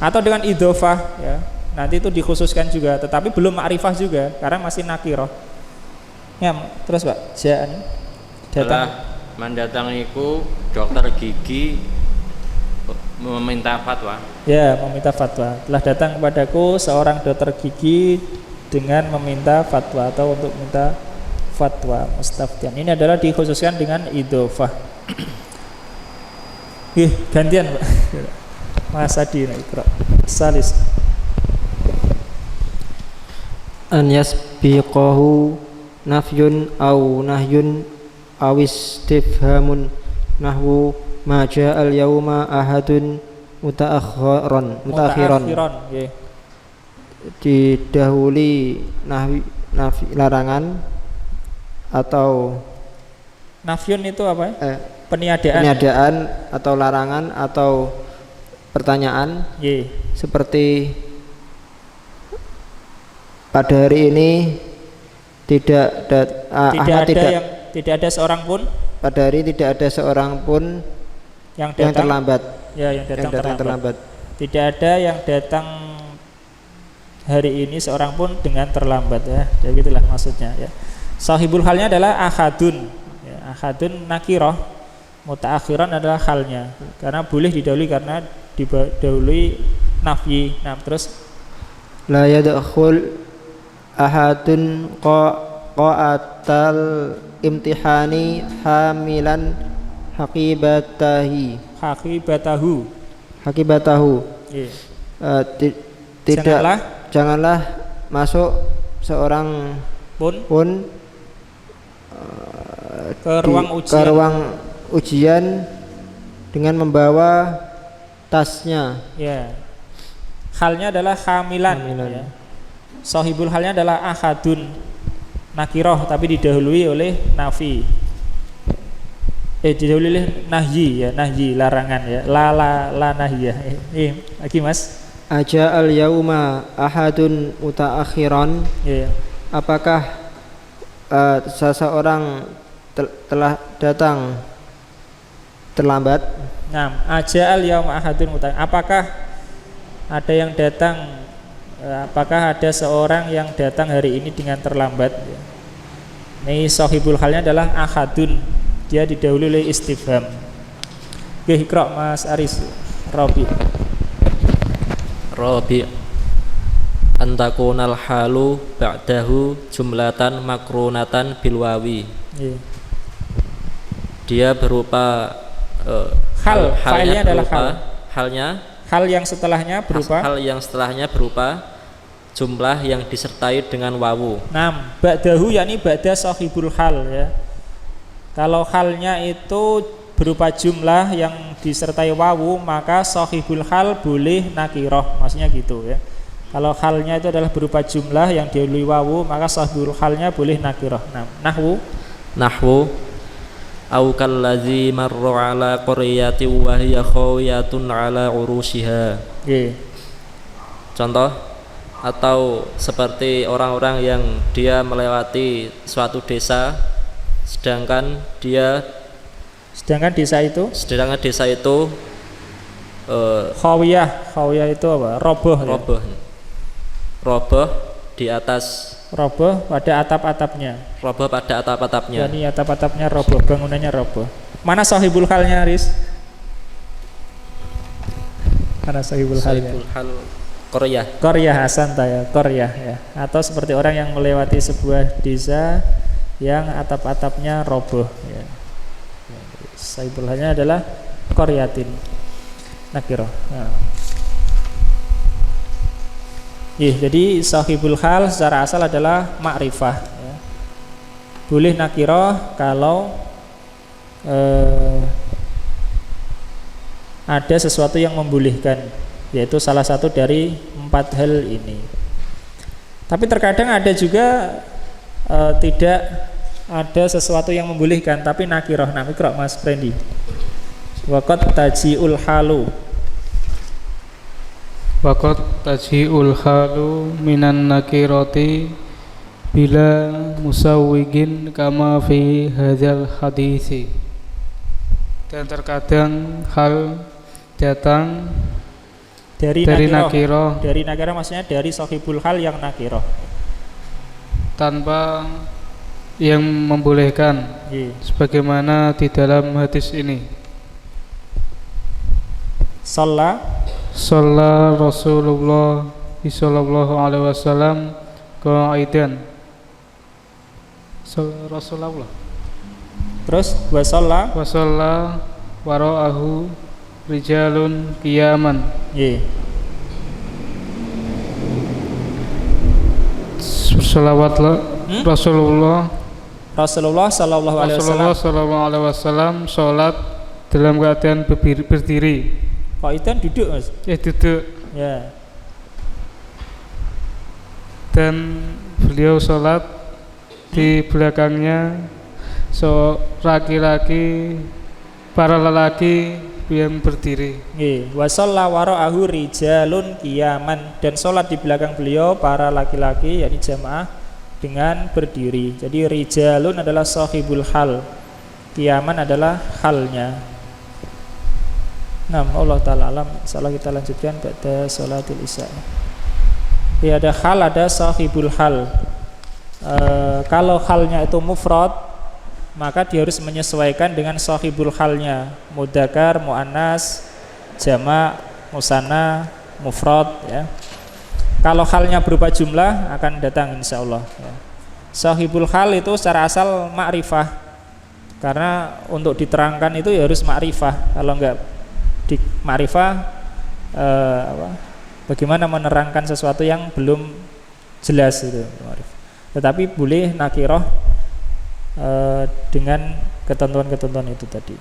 Atau dengan idhofah ya. Nanti itu dikhususkan juga, tetapi belum ma'rifah juga karena masih nakirah. Terus Pak, ja'an Telah mendatangiku dokter gigi meminta fatwa. Ya, meminta fatwa. Telah datang kepadaku seorang dokter gigi dengan meminta fatwa atau untuk minta fatwa mustaftian. Ini adalah dikhususkan dengan idhofah. Gantian Pak. Mas Adi Iqra. Salis. An yasbiqahu nafyun au nahyun aw istifhamun nahwu ma ja'al yauma ahadun mutaakhiran nggih. Didahului nafi larangan atau nafyun itu apa? Peniadaan atau larangan atau pertanyaan. Seperti pada hari ini tidak ada seorang pun pada hari tidak ada seorang pun yang terlambat. Yang terlambat. Tidak ada yang datang hari ini seorang pun dengan terlambat ya. Ya gitulah maksudnya ya. Sahibul halnya adalah ahadun. Ya, ahadun nakirah. Mutaakhiran adalah halnya. Karena boleh didahului karena didahului nafyi. Nah, terus la yadkhul ahadun qa'atal imtihani hamilan hakibatahu. Janganlah masuk seorang pun ke ruang ujian dengan membawa tasnya. Ya. Halnya adalah hamilan. Ya. Sahibul halnya adalah ahadun nakiroh tapi didahului oleh nafi. Didahului oleh nahyi ya, nahyi larangan ya. La nahyah. Lagi Mas. Aja al yauma ahadun mutaakhiran. Ya. Apakah seseorang telah datang terlambat? Nah, aja al yauma ahadun mutaakhiran. Apakah ada yang datang? Apakah ada seorang yang datang hari ini dengan terlambat? Ini sahibul halnya adalah ahadun. Dia didahului oleh istifham. Iqra Mas Aris. Rabi antakunal halu ba'dahu jumlatan makrunatan bilwawi. Dia berupa halnya adalah hal yang setelahnya berupa jumlah yang disertai dengan wawu. Ba'dahu yakni ba'da sahibul hal ya. Kalau halnya itu berupa jumlah yang disertai wawu, maka sahibul hal boleh nakirah, maksudnya gitu ya. Kalau halnya itu adalah berupa jumlah yang didahului wawu, maka sahibul halnya boleh nakirah. Nahwu au kallazi marra ala qaryati wa hiya khawiyatun ala urushiha. Contoh, atau seperti orang-orang yang dia melewati suatu desa sedangkan desa itu khawiyah itu apa? Roboh di atas pada atap-atapnya. Jadi atap-atapnya roboh, bangunannya roboh. Mana sahibul halnya, Riz? Mana sahibul halnya? Qaryah Hasanta ya, qaryah ya. Atau seperti orang yang melewati sebuah desa yang atap-atapnya roboh ya. Sahibul halnya adalah qaryatin nakirah. Jadi sahibul hal secara asal adalah ma'rifah ya. Boleh nakirah kalau ada sesuatu yang membolehkan, yaitu salah satu dari 4 hal ini. Tapi terkadang ada juga tidak ada sesuatu yang membolehkan tapi nakirah. Iqra Mas Prendi. Waqat taji'ul halu. Waqat taji'ul halu minan nakirati bila musawwigin kama fi hadzal hadisi. Dan terkadang hal datang dari nakirah. Dari nakirah maksudnya dari sahibul hal yang nakirah. Tanpa yang membolehkan sebagaimana di dalam hadis ini. Shalla Rasulullah sallallahu alaihi wasallam qa'idan. Rasulullah. Terus wa shalla wara'ahu rijalun qiyaman. Salawatlah Rasulullah sallallahu alaihi wasallam salat dalam keadaan berdiri. Qa'idan duduk, Mas. Duduk. Ya. Dan beliau salat di belakangnya para lelaki yang berdiri. Wa shalla wara'ahu rijalun qiyaman, dan salat di belakang beliau para laki-laki, yakni jamaah dengan berdiri. Jadi rijalun adalah sahibul hal, qiyaman adalah halnya. Nah, Allah taala alam. Insyaallah kita lanjutkan pada salatul isya. Ya, ada hal, ada sahibul hal. Kalau halnya itu mufrad, maka dia harus menyesuaikan dengan sahibul halnya, mudzakkar, muannas, jamak, musanna, mufrad, ya. Kalau halnya berupa jumlah akan datang insyaallah, ya. Sahibul hal itu secara asal ma'rifah, karena untuk diterangkan itu ya harus ma'rifah. Kalau enggak di ma'rifah, bagaimana menerangkan sesuatu yang belum jelas itu. Tetapi boleh nakirah dengan ketentuan-ketentuan itu tadi.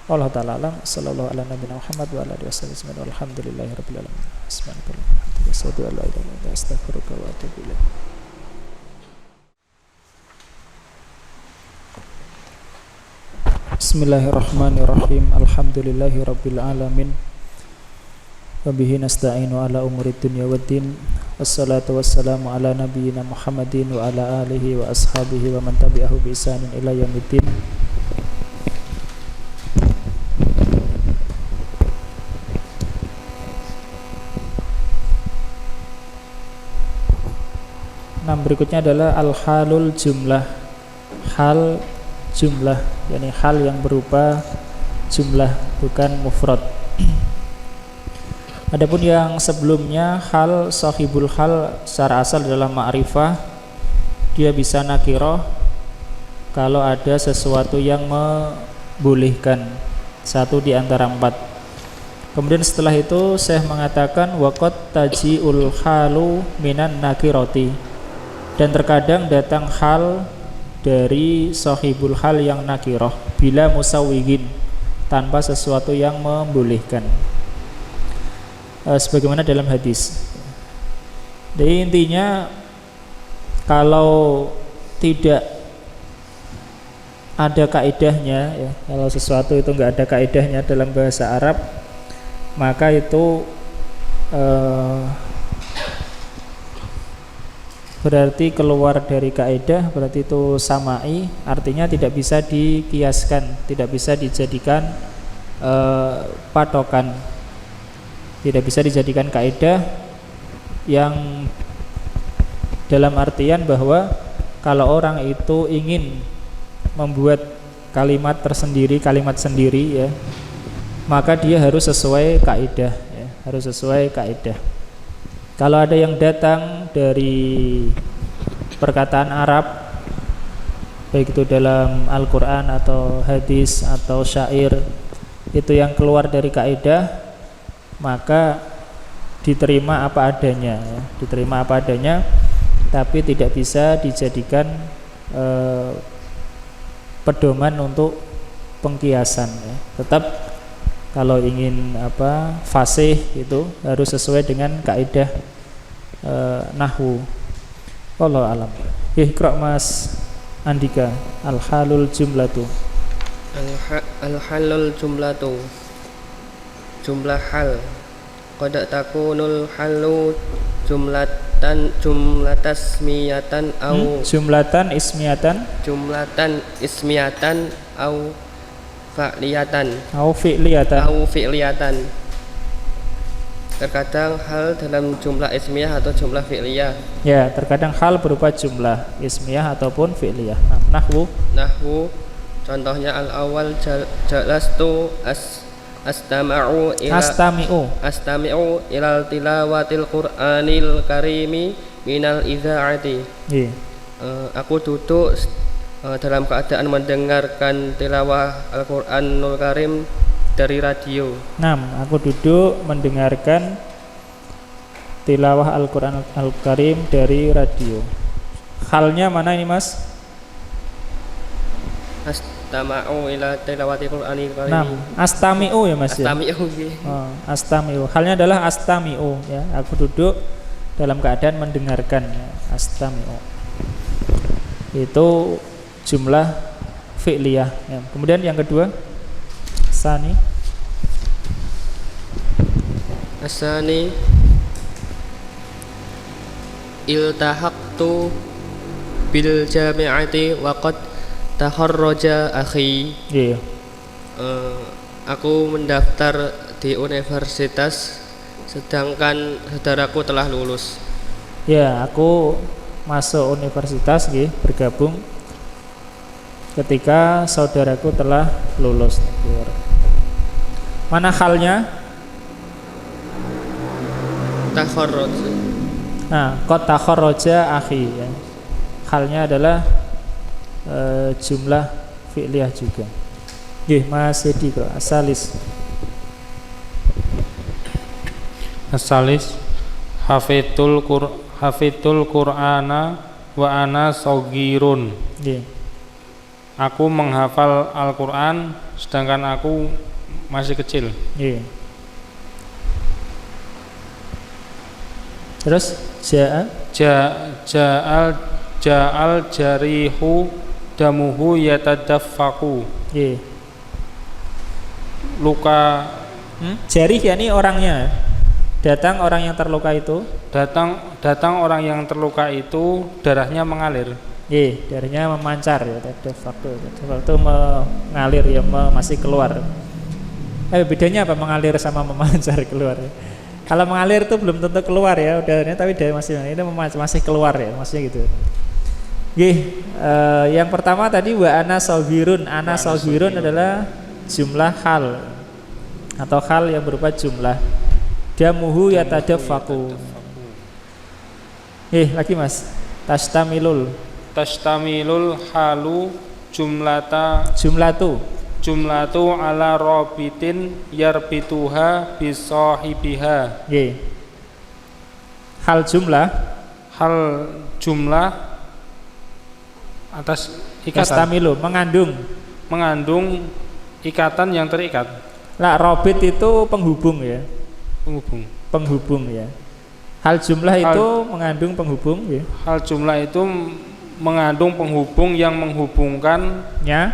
Allah taala alam. Sallallahu ala nabiyina Muhammad wa ala alihi wasallam. Alhamdulillahirabbil alamin. Astaghfiruka wa atubu ilaik. Bismillahirrahmanirrahim. Alhamdulillahirabbil alamin. Wa bihi nasta'inu ala umuri dunya waddin. Wassalatu wassalamu ala nabiyyina Muhammadin wa ala alihi wa ashabihi wa man tabi'ahu bi ihsanin ila yaumiddin. Nah, berikutnya adalah al-halul jumlah. Hal jumlah, yakni hal yang berupa jumlah, bukan mufrad. Adapun yang sebelumnya, hal sahibul hal secara asal adalah ma'rifah. Dia bisa nakirah kalau ada sesuatu yang membolehkan, satu di antara empat. Kemudian setelah itu Syekh mengatakan waqad taji'ul halu minan nakirati, dan terkadang datang hal dari sahibul hal yang nakirah bila musawwigin, tanpa sesuatu yang membolehkan, sebagaimana dalam hadis. Jadi intinya, kalau tidak ada kaidahnya, ya, kalau sesuatu itu enggak ada kaidahnya dalam bahasa Arab, maka itu berarti keluar dari kaidah, berarti itu samai, artinya tidak bisa dikiaskan, tidak bisa dijadikan patokan, tidak bisa dijadikan kaidah yang dalam artian bahwa kalau orang itu ingin membuat kalimat tersendiri, kalimat sendiri, ya, maka dia harus sesuai kaidah, ya, harus sesuai kaidah. Kalau ada yang datang dari perkataan Arab, baik itu dalam Al-Quran atau hadis atau syair, itu yang keluar dari kaidah, maka diterima apa adanya, ya, diterima apa adanya, tapi tidak bisa dijadikan pedoman untuk pengkiasan, ya. Tetap kalau ingin fasih itu harus sesuai dengan kaidah nahwu. Wallahu alam. Iqra Mas Andika. Al-halul jumlatu. Al-halul jumlatu, jumlah hal. Qad takunul halu jumlatasmiyatan au jumlatan ismiyatan au fi'liyatan Terkadang hal dalam jumlah ismiyah atau jumlah fi'liyah. Ya, terkadang hal berupa jumlah ismiyah ataupun fi'liyah. Nahwu contohnya al-awwal jalastu astami'u ilal tilawatil Qur'anil karimi minal idza'ati. Aku duduk dalam keadaan mendengarkan tilawah Al-Qur'anul Karim dari radio. Aku duduk mendengarkan tilawah Al-Qur'an Al-Karim dari radio. Halnya mana ini, Mas? Astama'u ila tilawati Qur'anil Karim. Astami'u ya, Mas. Astami'u. Astami'u. Halnya adalah astami'u ya. Aku duduk dalam keadaan mendengarkan ya. Astami'u. Itu jumlah fi'liyah ya. Kemudian yang kedua Asani iltahaqtu bil jami'ati wa qad takharraja akhi. Aku mendaftar di universitas sedangkan saudaraku telah lulus. Ya, aku masuk universitas bergabung ketika saudaraku telah lulus. Mana halnya? Takharraja. Qad takharraja akhi ya. Halnya adalah jumlah fi'liyah juga. Mas Edi kok asalis hafidul Qur'ana wa ana shagirun. Aku menghafal Al-Qur'an sedangkan aku masih kecil. Terus ja'al jarihu damuhu yatadaffaku. Luka jarih yakni orangnya. Datang orang yang terluka itu. Datang orang yang terluka itu darahnya mengalir. Darahnya memancar ya. Tadaffaku itu mengalir ya, masih keluar. Bedanya apa mengalir sama memancar keluar? Kalau mengalir itu belum tentu keluar ya udaranya, tapi dari masih keluar ya, maksudnya gitu. Yang pertama tadi wa ana shagirun. Ana shagirun adalah jumlah hal atau hal yang berupa jumlah. Damuhu yatadaffaku. Lagi Mas. Tastamilul halu jumlatu ala robitin yarbituha bisohibiha. Hal jumlah atas ikatan. Tastamilu mengandung ikatan yang terikat. Robit itu penghubung ya. Penghubung ya. Hal jumlah itu mengandung penghubung ya. Hal jumlah itu mengandung penghubung yang menghubungkannya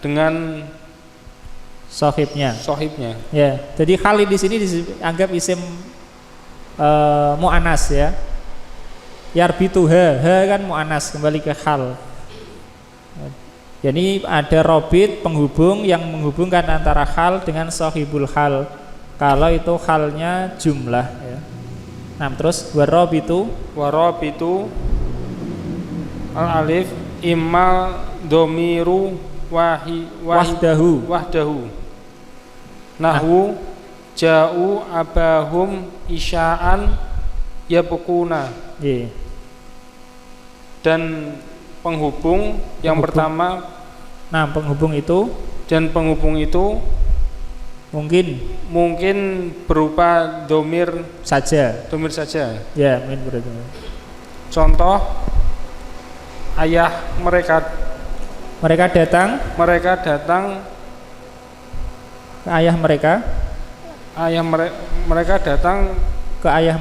dengan sohibnya. Ya, jadi hal di sini dianggap isim mu'anas ya. Yarbituha, kan mu'anas, kembali ke hal. Jadi ada robit penghubung yang menghubungkan antara hal dengan sohibul hal. Kalau itu halnya jumlah ya. Terus warobitu al alif imma domiru wahdahu. Nahwu ja'u abahum isya'an yabquna. Dan penghubung yang pertama. Penghubung itu mungkin berupa domir saja. Ya, mungkin berupa. Contoh ayah mereka datang ke ayah mereka. Mereka datang ke ayah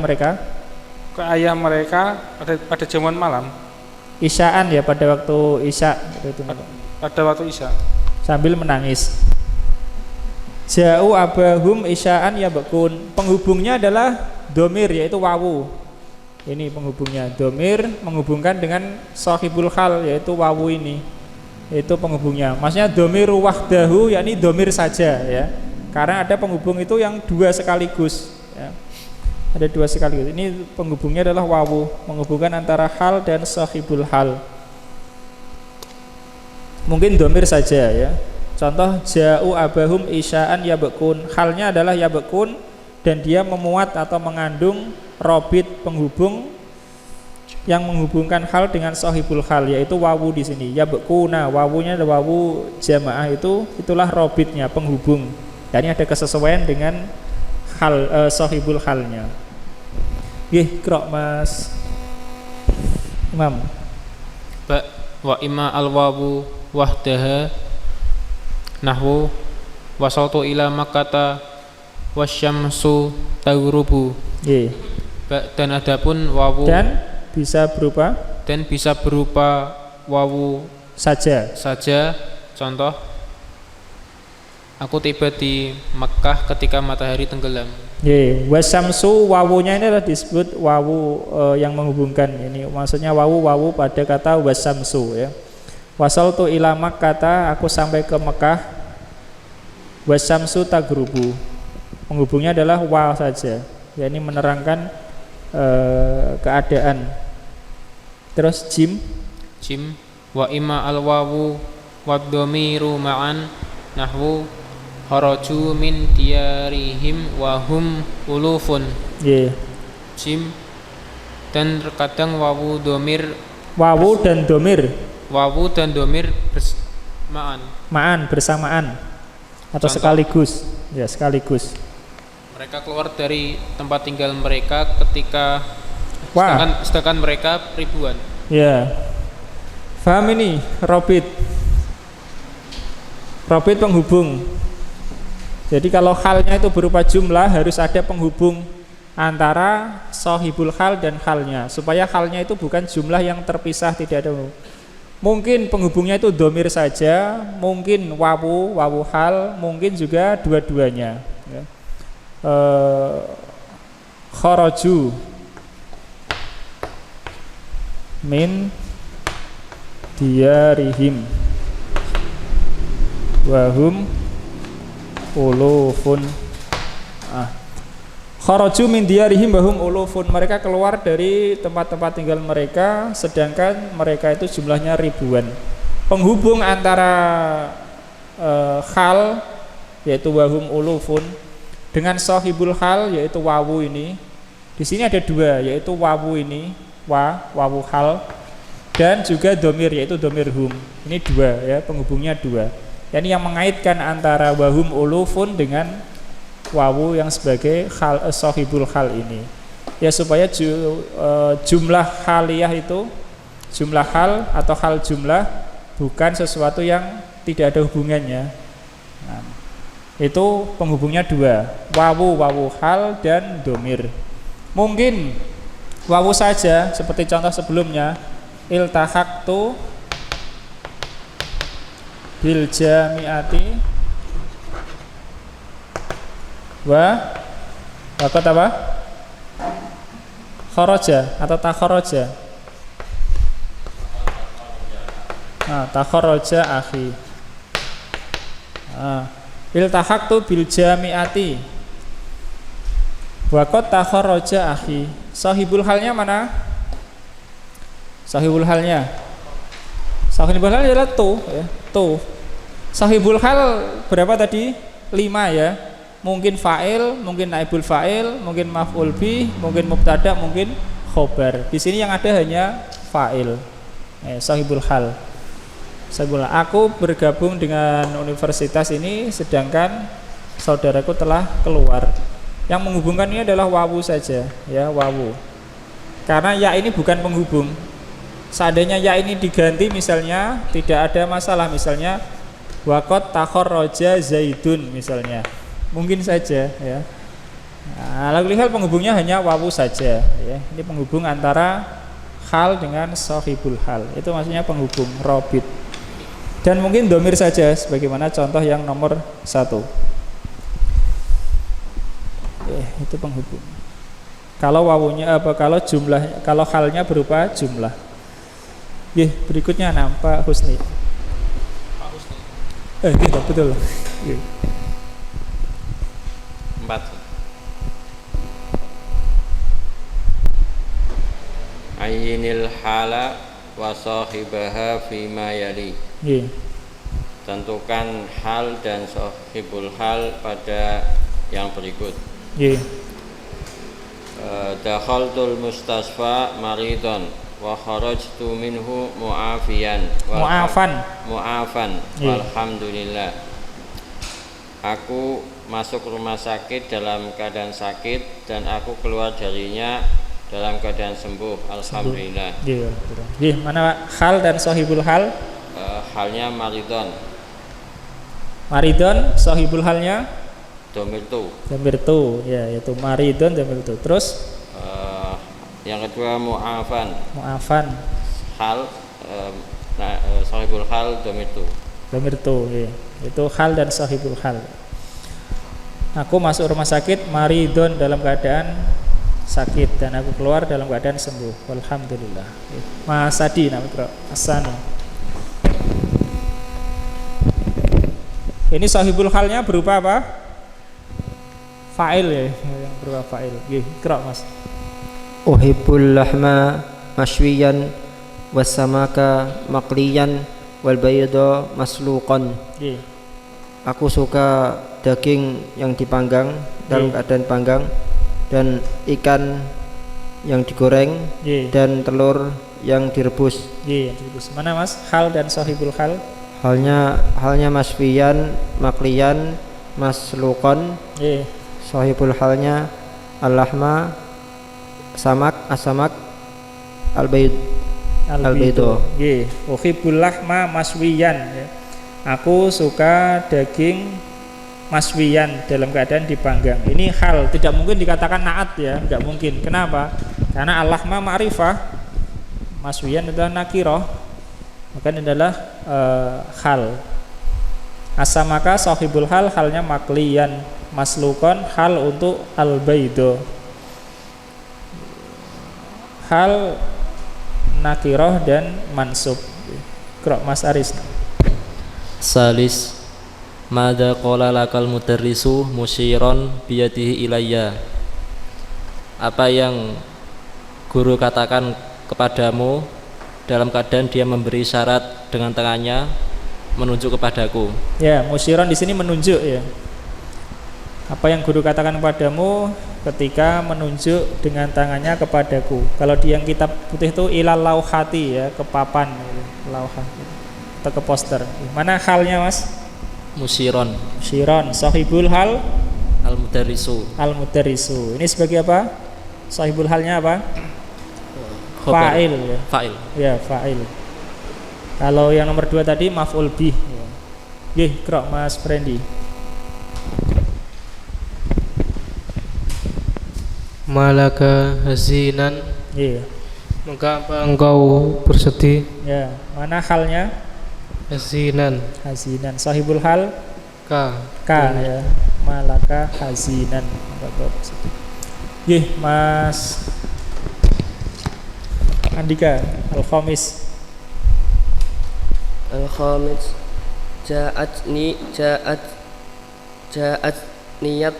mereka pada jamuan malam. Isya'an ya, pada waktu isya. Pada waktu isya. Sambil menangis. Ja'u abahum isya'an yabqun. Penghubungnya adalah domir, yaitu wawu. Ini penghubungnya. Domir menghubungkan dengan sahibul hal, yaitu wawu ini. Itu penghubungnya. Maksudnya domiru wahdahu, yakni domir saja ya. Karena ada penghubung itu yang dua sekaligus ya. Ada dua sekaligus. Ini penghubungnya adalah wawu, menghubungkan antara hal dan sahibul hal. Mungkin domir saja ya. Contoh ja'u abahum isya'an yabekun. Halnya adalah yabekun dan dia memuat atau mengandung robit penghubung yang menghubungkan hal dengan sahibul hal, yaitu wawu di sini. Yabekuna, wawunya ada wawu jamaah itulah robitnya, penghubung. Dan ini ada kesesuaian dengan hal sahibul halnya. Krok Mas Imam. Wa imma al-wawu wahdaha nahwu wasaltu ila makkata wasyamsu taghrubu. Dan adapun wawu dan bisa berupa wawu saja. Contoh, aku tiba di Mekah ketika matahari tenggelam. Wasamsu, wawunya ini adalah disebut wawu yang menghubungkan. Ini maksudnya wawu pada kata wasamsu ya. Wasaltu ila Makkah, aku sampai ke Mekah. Wasamsu taghrubu, penghubungnya adalah wa saja. Ya, ini menerangkan keadaan. Terus jim wa imma al wawu wad dhamiru ma'an nahwu kharaju min diyarihim wa hum ulufun. Jim dan terkadang wawu dan domir bersamaan atau contoh, sekaligus. Mereka keluar dari tempat tinggal mereka ketika sedangkan mereka ribuan. Faham ini robit penghubung. Jadi kalau halnya itu berupa jumlah, harus ada penghubung antara sahibul hal dan halnya, supaya halnya itu bukan jumlah yang terpisah, tidak ada. Mungkin penghubungnya itu domir saja, mungkin wawu hal, mungkin juga dua-duanya ya. Kharaju min diyarihim wahum ulufun. Kharaju min diyarihim wahum ulufun, mereka keluar dari tempat-tempat tinggal mereka sedangkan mereka itu jumlahnya ribuan. Penghubung antara hal yaitu wahum ulufun dengan sahibul hal yaitu wawu ini. Di sini ada dua, yaitu wawu ini, wawu hal, dan juga domir yaitu domir hum. Ini dua ya, penghubungnya dua. Yani yang mengaitkan antara wahum ulufun dengan wawu yang sebagai hal sahibul hal ini. Ya supaya jumlah haliyah itu, jumlah hal atau hal jumlah bukan sesuatu yang tidak ada hubungannya. Nah, itu penghubungnya dua, wawu hal dan domir. Mungkin wawu saja seperti contoh sebelumnya, iltahaqtu bil jami'ati wakot apa? Kharaja atau takharaja. Takharaja akhi. Iltahaqtu bil jami'ati wakot takharaja akhi. Sahibul halnya mana? Sahibul halnya adalah ya, Sahibul hal berapa tadi? 5 ya. Mungkin fa'il, mungkin naibul fa'il, mungkin maf'ul bih, mungkin mubtada, mungkin khobar. Di sini yang ada hanya fa'il. Sahibul hal. Aku bergabung dengan universitas ini sedangkan saudaraku telah keluar. Yang menghubungkan ini adalah wawu saja, ya, wawu. Karena ya ini bukan penghubung. Seandainya ya ini diganti misalnya tidak ada masalah, misalnya waqad takharraja Zaidun misalnya. Mungkin saja ya. Nah, lalu lihat penghubungnya hanya wawu saja ya. Ini penghubung antara hal dengan sahibul hal. Itu maksudnya penghubung robit. Dan mungkin domir saja sebagaimana contoh yang nomor 1. Itu penghubung. Kalau wawunya kalau halnya berupa jumlah. Berikutnya nampak Husni. Betul. Ayyinil hala wa sahibaha fima yali. Tentukan hal dan sahibul hal pada yang berikut. Dakhaltul mustasfa maridon wa kharajtu minhu mu'afian mu'afan walhamdulillah. Aku masuk rumah sakit dalam keadaan sakit dan aku keluar darinya dalam keadaan sembuh, alhamdulillah. Mana hal dan sahibul hal? Halnya maridon. Maridon, sahibul halnya domir tu, ya, yaitu maridon domir tu. Terus yang kedua mu'afan. Hal sahibul hal domir tu, ya. Itu hal dan sahibul hal. Aku masuk rumah sakit maridon dalam keadaan sakit dan aku keluar dalam keadaan sembuh, alhamdulillah. Mas Adi namanya Asani. Ini sahibul halnya berupa apa? Fa'il, ya, yang berupa fa'il. Ikra Mas. Uhibbul lahma mashwiyan wassamaka maqliyan wal bayda masluqan. Aku suka daging yang dipanggang dalam keadaan panggang dan ikan yang digoreng dan telur yang direbus. Mana Mas? Hal dan sahibul hal? Halnya masfiyan, makliyan, masluqan. Sahibul halnya al-lahma, samak, as-samak, al-baydo. Uhibbul lahma maswiyan. Aku suka daging maswiyan dalam keadaan dipanggang. Ini hal, tidak mungkin dikatakan naat, ya, enggak mungkin. Kenapa? Karena al-lahma ma'rifah, maswiyan adalah nakirah, maka ini adalah hal. As-samaka sahibul hal, halnya makliyan, maslukon hal untuk al-baydo. Hal nakirah dan mansub. Qra' Mas Aris. Salis Mada qala lakal mudarrisu musyiron biyadihi ilayya. Apa yang guru katakan kepadamu dalam keadaan dia memberi syarat dengan tangannya menunjuk kepadaku. Ya, musyiron di sini menunjuk, ya. Apa yang guru katakan kepadamu ketika menunjuk dengan tangannya kepadaku. Kalau di yang kitab putih itu ilal lauhati, ya, ke papan, lauhah atau ke poster. Mana halnya Mas? Musyiron. Sahibul hal al-mudarrisu. Ini sebagai apa? Sahibul halnya apa? Fa'il, ya. Ya, fa'il. Kalau yang nomor 2 tadi maf'ul bih, ya. Qra' Mas Frendi. Malaka hazinan. Mengapa engkau bersedih? Ya, mana halnya? Hazinan. Sahibul hal ka, ya. Malaka hazinan. Mas Andika Al-Khamis. Ja'at niyat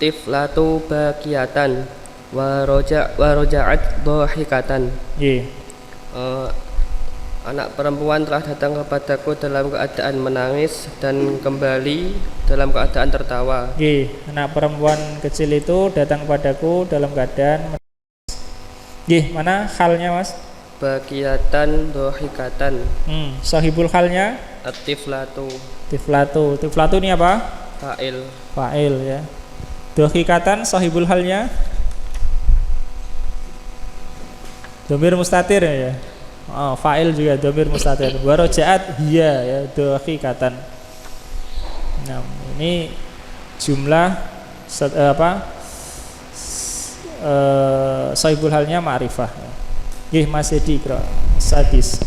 tiflatu bakiyatan wa roja'at dhahikatan. Anak perempuan telah datang kepadaku dalam keadaan menangis dan kembali dalam keadaan tertawa. Anak perempuan kecil itu datang kepadaku dalam keadaan menangis. Mana halnya Mas? Bakiyatan dhahikatan. Sahibul halnya? Tiflatu. Tiflatu ini apa? Fa'il, ya. Dhahikatan sahibul halnya? Dhamir mustatir, ya. Fa'il juga dhamir mustatir. Waroja'at hiya, ya, dhahikatan. Nah, ini jumlah sahibul halnya ma'rifah. Mas Edi Qra' Sadis.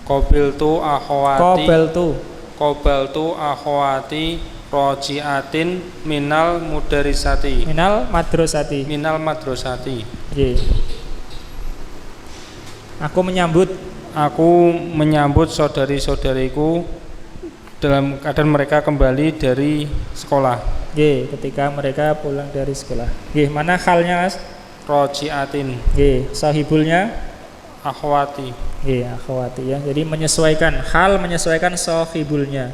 Qabiltu akhwati rojiatin minal mudarisati. Minal madrasati. Aku menyambut saudari-saudariku dalam keadaan mereka kembali dari sekolah. Nggih, ketika mereka pulang dari sekolah. Nggih, mana halnya Mas? Rojiatin. Nggih, sahibulnya akhwati. Nggih, akhwati ya. Jadi menyesuaikan hal, menyesuaikan sahibulnya.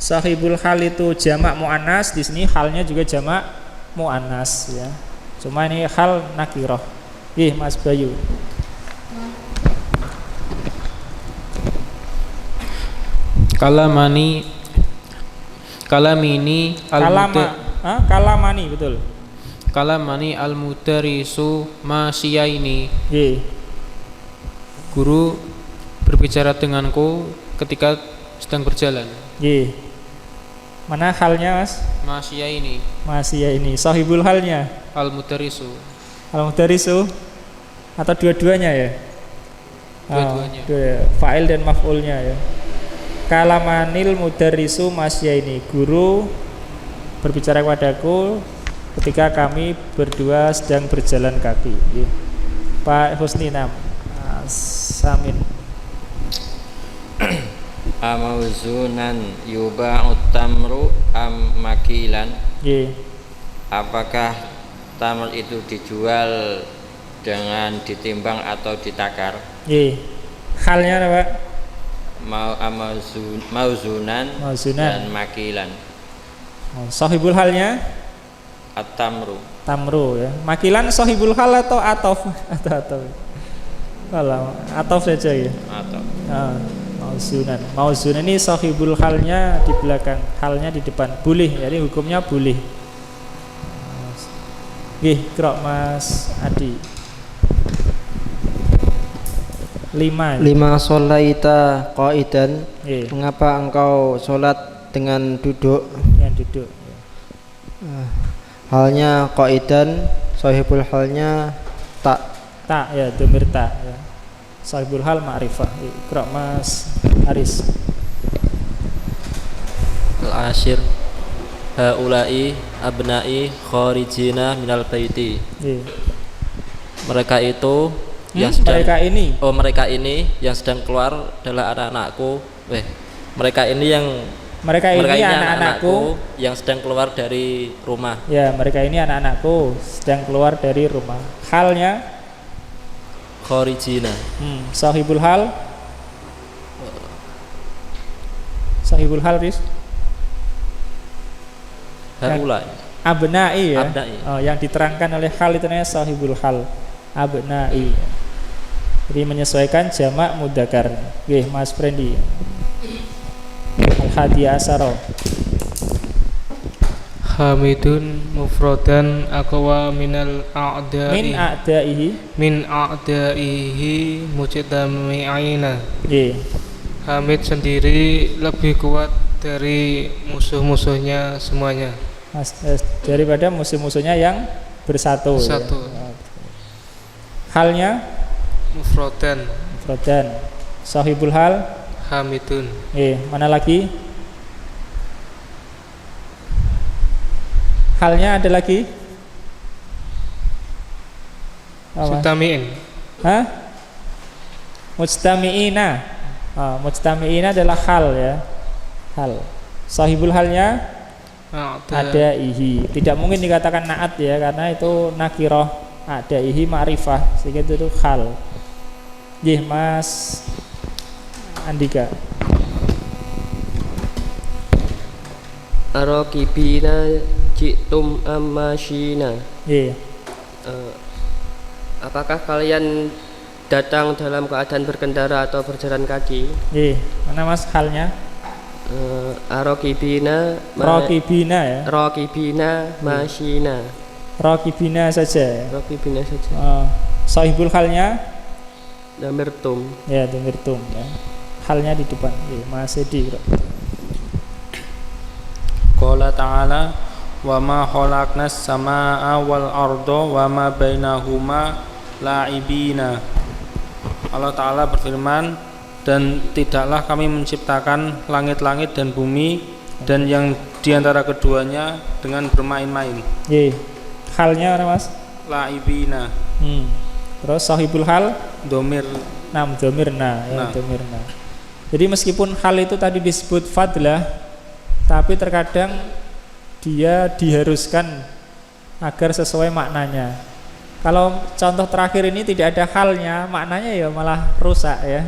Sahibul hal itu jamak muannas, di sini halnya juga jamak muannas ya. Cuma ini hal nakirah. Nggih, Mas Bayu. Kalamini kalamani betul. Kalamani al-mudarisu masyiaini. Nggih. Guru berbicara denganku ketika sedang berjalan. Nggih. Mana halnya Mas? Masyiaini. Masyiaini. Sahibul halnya Al-mudarisu. Al-mudarisu atau dua-duanya ya? Dua-duanya. Fa'il dan maf'ulnya ya. Kalamanil mudarrisu masyaini, guru berbicara kepadaku ketika kami berdua sedang berjalan kaki. Pak Husni Nam Samin. Amauzunan yuba'ut tamru am makilan. Apakah tamr itu dijual dengan ditimbang atau ditakar? Halnya apa? Mauzunan dan makilan. Sahibul halnya at-tamru. Tamru ya. Makilan sahibul hal atau atof atau kalau atof saja ya. Atof. Mauzunan. Mauzunan ini sahibul halnya di belakang, halnya di depan. Boleh, jadi hukumnya boleh. Nggih, krok Mas Adi. 5 sholaita qaidan. Mengapa engkau sholat dengan duduk? Dengan duduk. Halnya qaidan, sahibul halnya tak. Tak ya, dhamir tak ya. Sahibul hal ma'rifah. Iqra Mas Haris. Al-ashir haula'i abna'i kharijina minal baiti. Mereka itu yang sedang, mereka ini yang sedang keluar adalah anak-anakku. Mereka ini anak-anakku yang sedang keluar dari rumah. Ya, mereka ini anak-anakku sedang keluar dari rumah. Halnya kharijina. Sahibul hal. Sahibul hal Riz. Haulai. Abna'i ya. Abna'i. Oh, yang diterangkan oleh hal itu namanya sahibul hal. Abna'i. Jadi menyesuaikan jamak mudzakkar. Nggih, Mas Frendi. Al-Hadi Asaro. Hamidun mufradan aqwa minal a'da'i. Min a'da'ihi mujtami'ina. Hamid sendiri lebih kuat dari musuh-musuhnya semuanya. Daripada musuh-musuhnya yang bersatu. Ya. Halnya mufradan. Sahibul hal hamidun. Mana lagi? Halnya ada lagi? Mujtami'in. Mujtami'ina. Mujtami'ina adalah hal ya. Hal. Sahibul halnya ada ihi. Tidak mungkin dikatakan naat ya, karena itu nakirah. Ada ihi ma'rifah, sehingga itu hal. Nggih, Mas Andika. Arakibina jitum amashina. Apakah kalian datang dalam keadaan berkendara atau berjalan kaki? Mana Mas halnya? Arakibina ya. Rakibina mashina. Rakibina saja. Rakibina saja. Sahibul halnya dhamir tum. Ya, dhamir tum ya. Halnya di depan. Mas Edi. Qala ta'ala wa ma khalaqnas samaa'a wal arda wa ma bainahuma la'ibina. Allah Ta'ala berfirman, dan tidaklah kami menciptakan langit-langit dan bumi dan yang diantara keduanya dengan bermain-main. Halnya mana Mas? La'ibina. Terus sahibul hal domir. Domirna ya, domirna. Jadi meskipun hal itu tadi disebut fadlah, tapi terkadang dia diharuskan agar sesuai maknanya. Kalau contoh terakhir ini tidak ada halnya, maknanya ya malah rusak ya.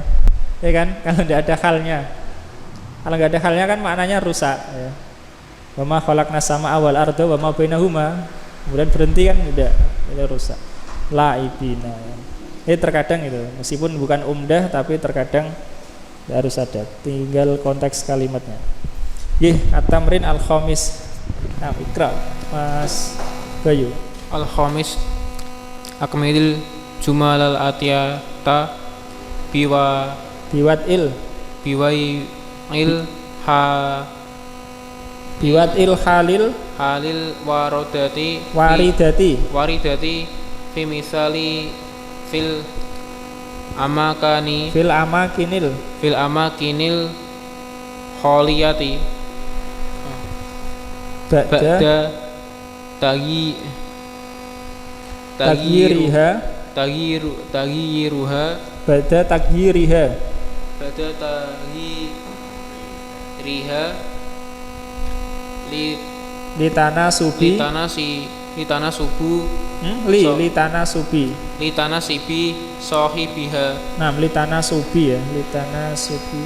Ya kan? Kalau tidak ada halnya. Kalau nggak ada halnya kan maknanya rusak ya. Wa ma khalaqnas samaa wal arda wa ma bainahuma. Kemudian berhenti kan udah rusak. Laibina. Ini terkadang itu, meskipun bukan umdah tapi terkadang harus ada. Tinggal konteks kalimatnya. At-tamrin al-khamis. Nah, ikra Mas Bayu. Al-khamis akmilil jumalal atiyata biwatil halil waridati fi misali fil amakinil kholiyati ba'da tagyiruha ba'da tagyiriha litanasibi sahibiha. Nah, litanasubi ya, litanasubi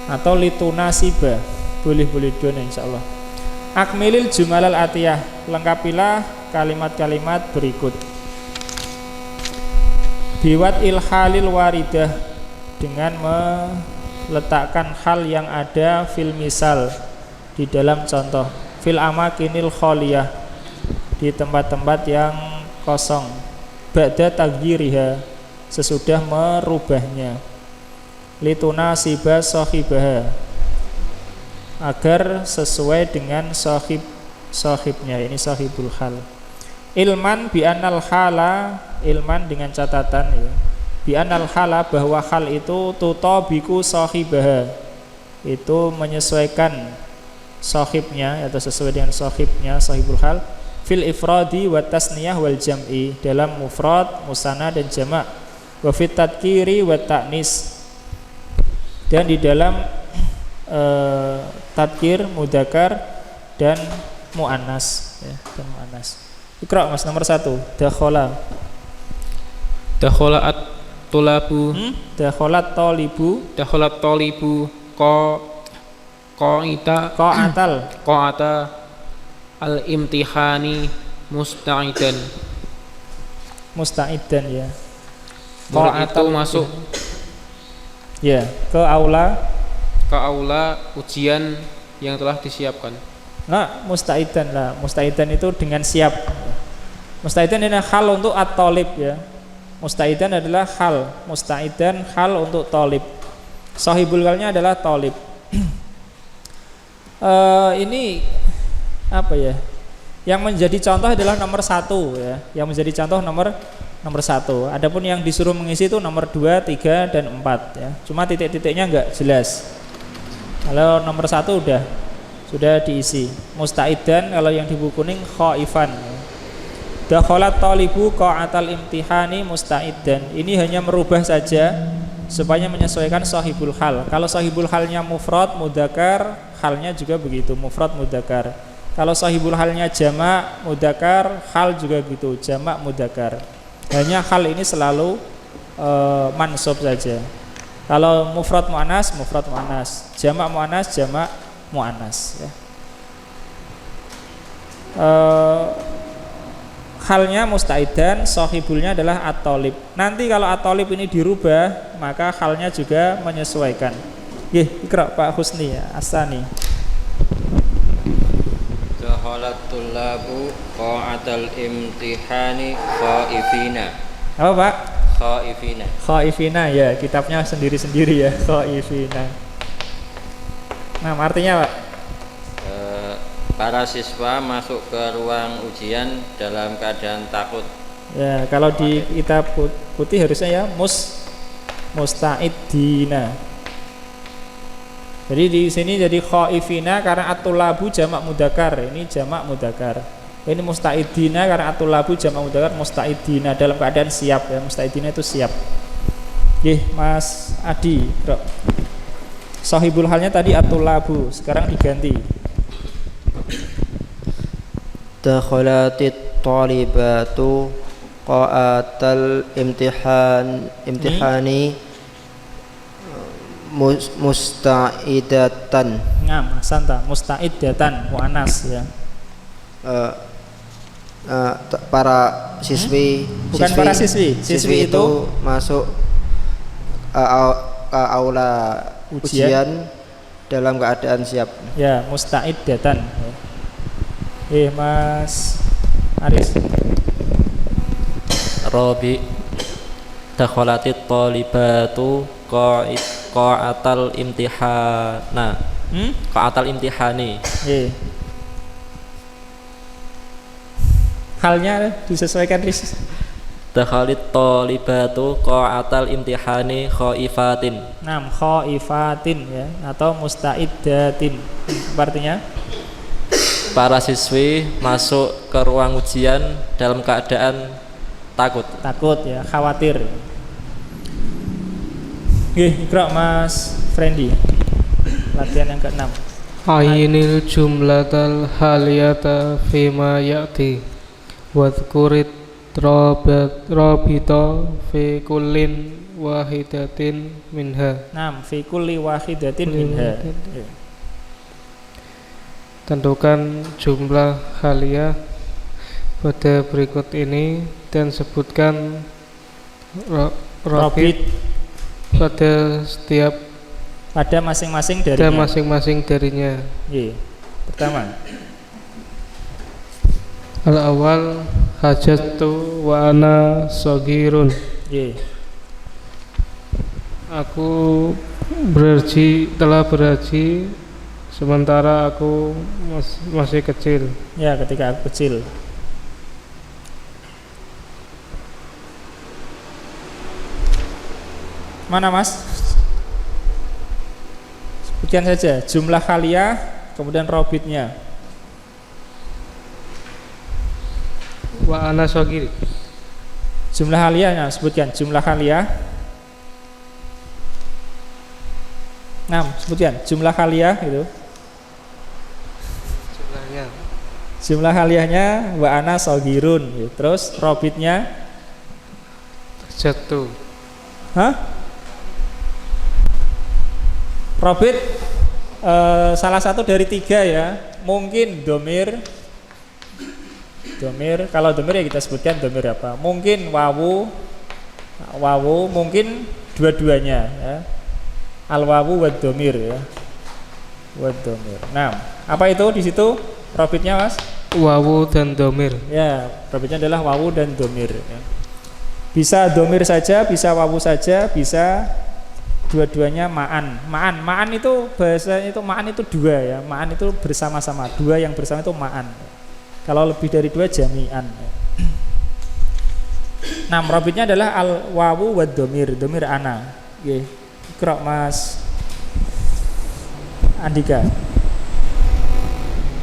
atau litunasiba. Boleh dua insyaallah. Akmilil jumalal atiyah, lengkapilah kalimat-kalimat berikut. Biwat ilhalil waridah, dengan meletakkan hal yang ada fil misal, di dalam contoh. Fil amakinil kholiyah, di tempat-tempat yang kosong. Ba'da tagyiriha, sesudah merubahnya. Litunasiba sahibaha, agar sesuai dengan sahibnya, ini sahibul hal. Ilman bi anal hala, ilman dengan catatan ya. Bi anal hala, bahwa hal itu tutabiku sahibaha, itu menyesuaikan sahibnya atau sesuai dengan sahibnya, sahibul hal. Fil ifradi wa tasniyah wal jam'i, dalam mufrad, musanna dan jamak. Wa fit tadkiri wa ta'nis, dan di dalam tadkir, mudzakkar dan muannas ya, dan muannas. Iqra Mas nomor 1. Dakhala at-tulabu dakhalat talibu qa'ata al-imtihani musta'idan ya. Murid itu masuk ya ke aula ujian yang telah disiapkan. Nah, musta'idan lah. Musta'idan itu dengan siap. Musta'idan ini hal untuk at-talib ya. Musta'idan adalah hal. Musta'idan hal untuk talib. Sahibul halnya adalah talib. Ini apa ya? Yang menjadi contoh adalah nomor 1 ya. Yang menjadi contoh nomor 1. Adapun yang disuruh mengisi itu nomor 2, 3 dan 4 ya. Cuma titik-titiknya enggak jelas. Kalau nomor 1 sudah diisi. Musta'idan, kalau yang di buku kuning khaifan. Dakhalat talibu qa'atal imtihani musta'idan. Ini hanya merubah saja supaya menyesuaikan sahibul hal. Kalau sahibul halnya mufrad mudzakkar, halnya juga begitu, mufrad mudzakkar. Kalau sahibul halnya jamak mudzakkar, hal juga gitu, jamak mudzakkar. Hanya hal ini selalu mansub saja. Kalau mufrad muannas, jamak muannas ya. Halnya musta'idan, sahibulnya adalah at-talib. Nanti kalau at-talib ini dirubah, maka halnya juga menyesuaikan. Iqra Pak Husni ya, Asani. Dakhalat tullabu qa'atal imtihani khaifina. Apa Pak? Khaifina ya, kitabnya sendiri-sendiri ya, khaifina. Nah, artinya Pak? Para siswa masuk ke ruang ujian dalam keadaan takut. Ya, kalau di kitab putih harusnya ya musta'idina. Jadi di sini jadi khaifina karena at-tulabu jamak mudzakkar, ini jamak mudzakkar. Ini musta'idina karena at-tulabu jamak mudzakkar, musta'idina dalam keadaan siap ya, musta'idina itu siap. Mas Adi, Bro. Sahibul halnya tadi at-tullabu, sekarang diganti. Dakhalatit talibatu qa'atal imtihani musta'idatan. Ngam, santa, musta'idatan muannas ya. Para siswi, bukan para siswi itu masuk ke aula ujian dalam keadaan siap. Ya, musta'idatan. Mas Aris. Rabi dakhalatit talibatu qa'atal imtihana. Qa'atal imtihani. Halnya disesuaikan Riz. Dakhalit talibatu qa'atal imtihani khaifatin. Khaifatin ya, atau musta'iddatin. Artinya para siswi masuk ke ruang ujian dalam keadaan takut ya, khawatir. Ikra Mas Friendly. Latihan yang ke-6. Ainil jumlatal haliyata fima ya'ti wadhkurit rabita fi kullin wahidatin minha. Fi kulli wahidatin minha. Tentukan jumlah haliyah pada berikut ini dan sebutkan rabit pada masing-masing darinya. Pertama, al-awwal hajatu wa ana shagirun. Aku telah berhaji sementara aku masih kecil. Ya, ketika aku kecil. Mana Mas? Sebutkan saja jumlah haliyah, kemudian robitnya. Wa ana shagir. Jumlah haliyahnya, sebutkan jumlah haliyah. Sebutkan jumlah haliyah itu. Jumlah haliyahnya wa ana shagirun. Terus robitnya jatuh. Robit salah satu dari 3 ya. Mungkin domir. Kalau domir ya kita sebutkan domir apa? Mungkin wawu, mungkin dua-duanya ya. Al wawu wad domir ya. Wad domir. Apa itu di situ robitnya Mas? Wawu dan domir. Ya, robitnya adalah wawu dan domir ya. Bisa domir saja, bisa wawu saja, bisa dua-duanya ma'an itu bahasanya itu ma'an itu 2 ya. Ma'an itu bersama-sama, 2 yang bersama itu ma'an. Kalau lebih dari 2 jami'an. Robitnya adalah al wawu wad domir ana. Ikra Mas Andika.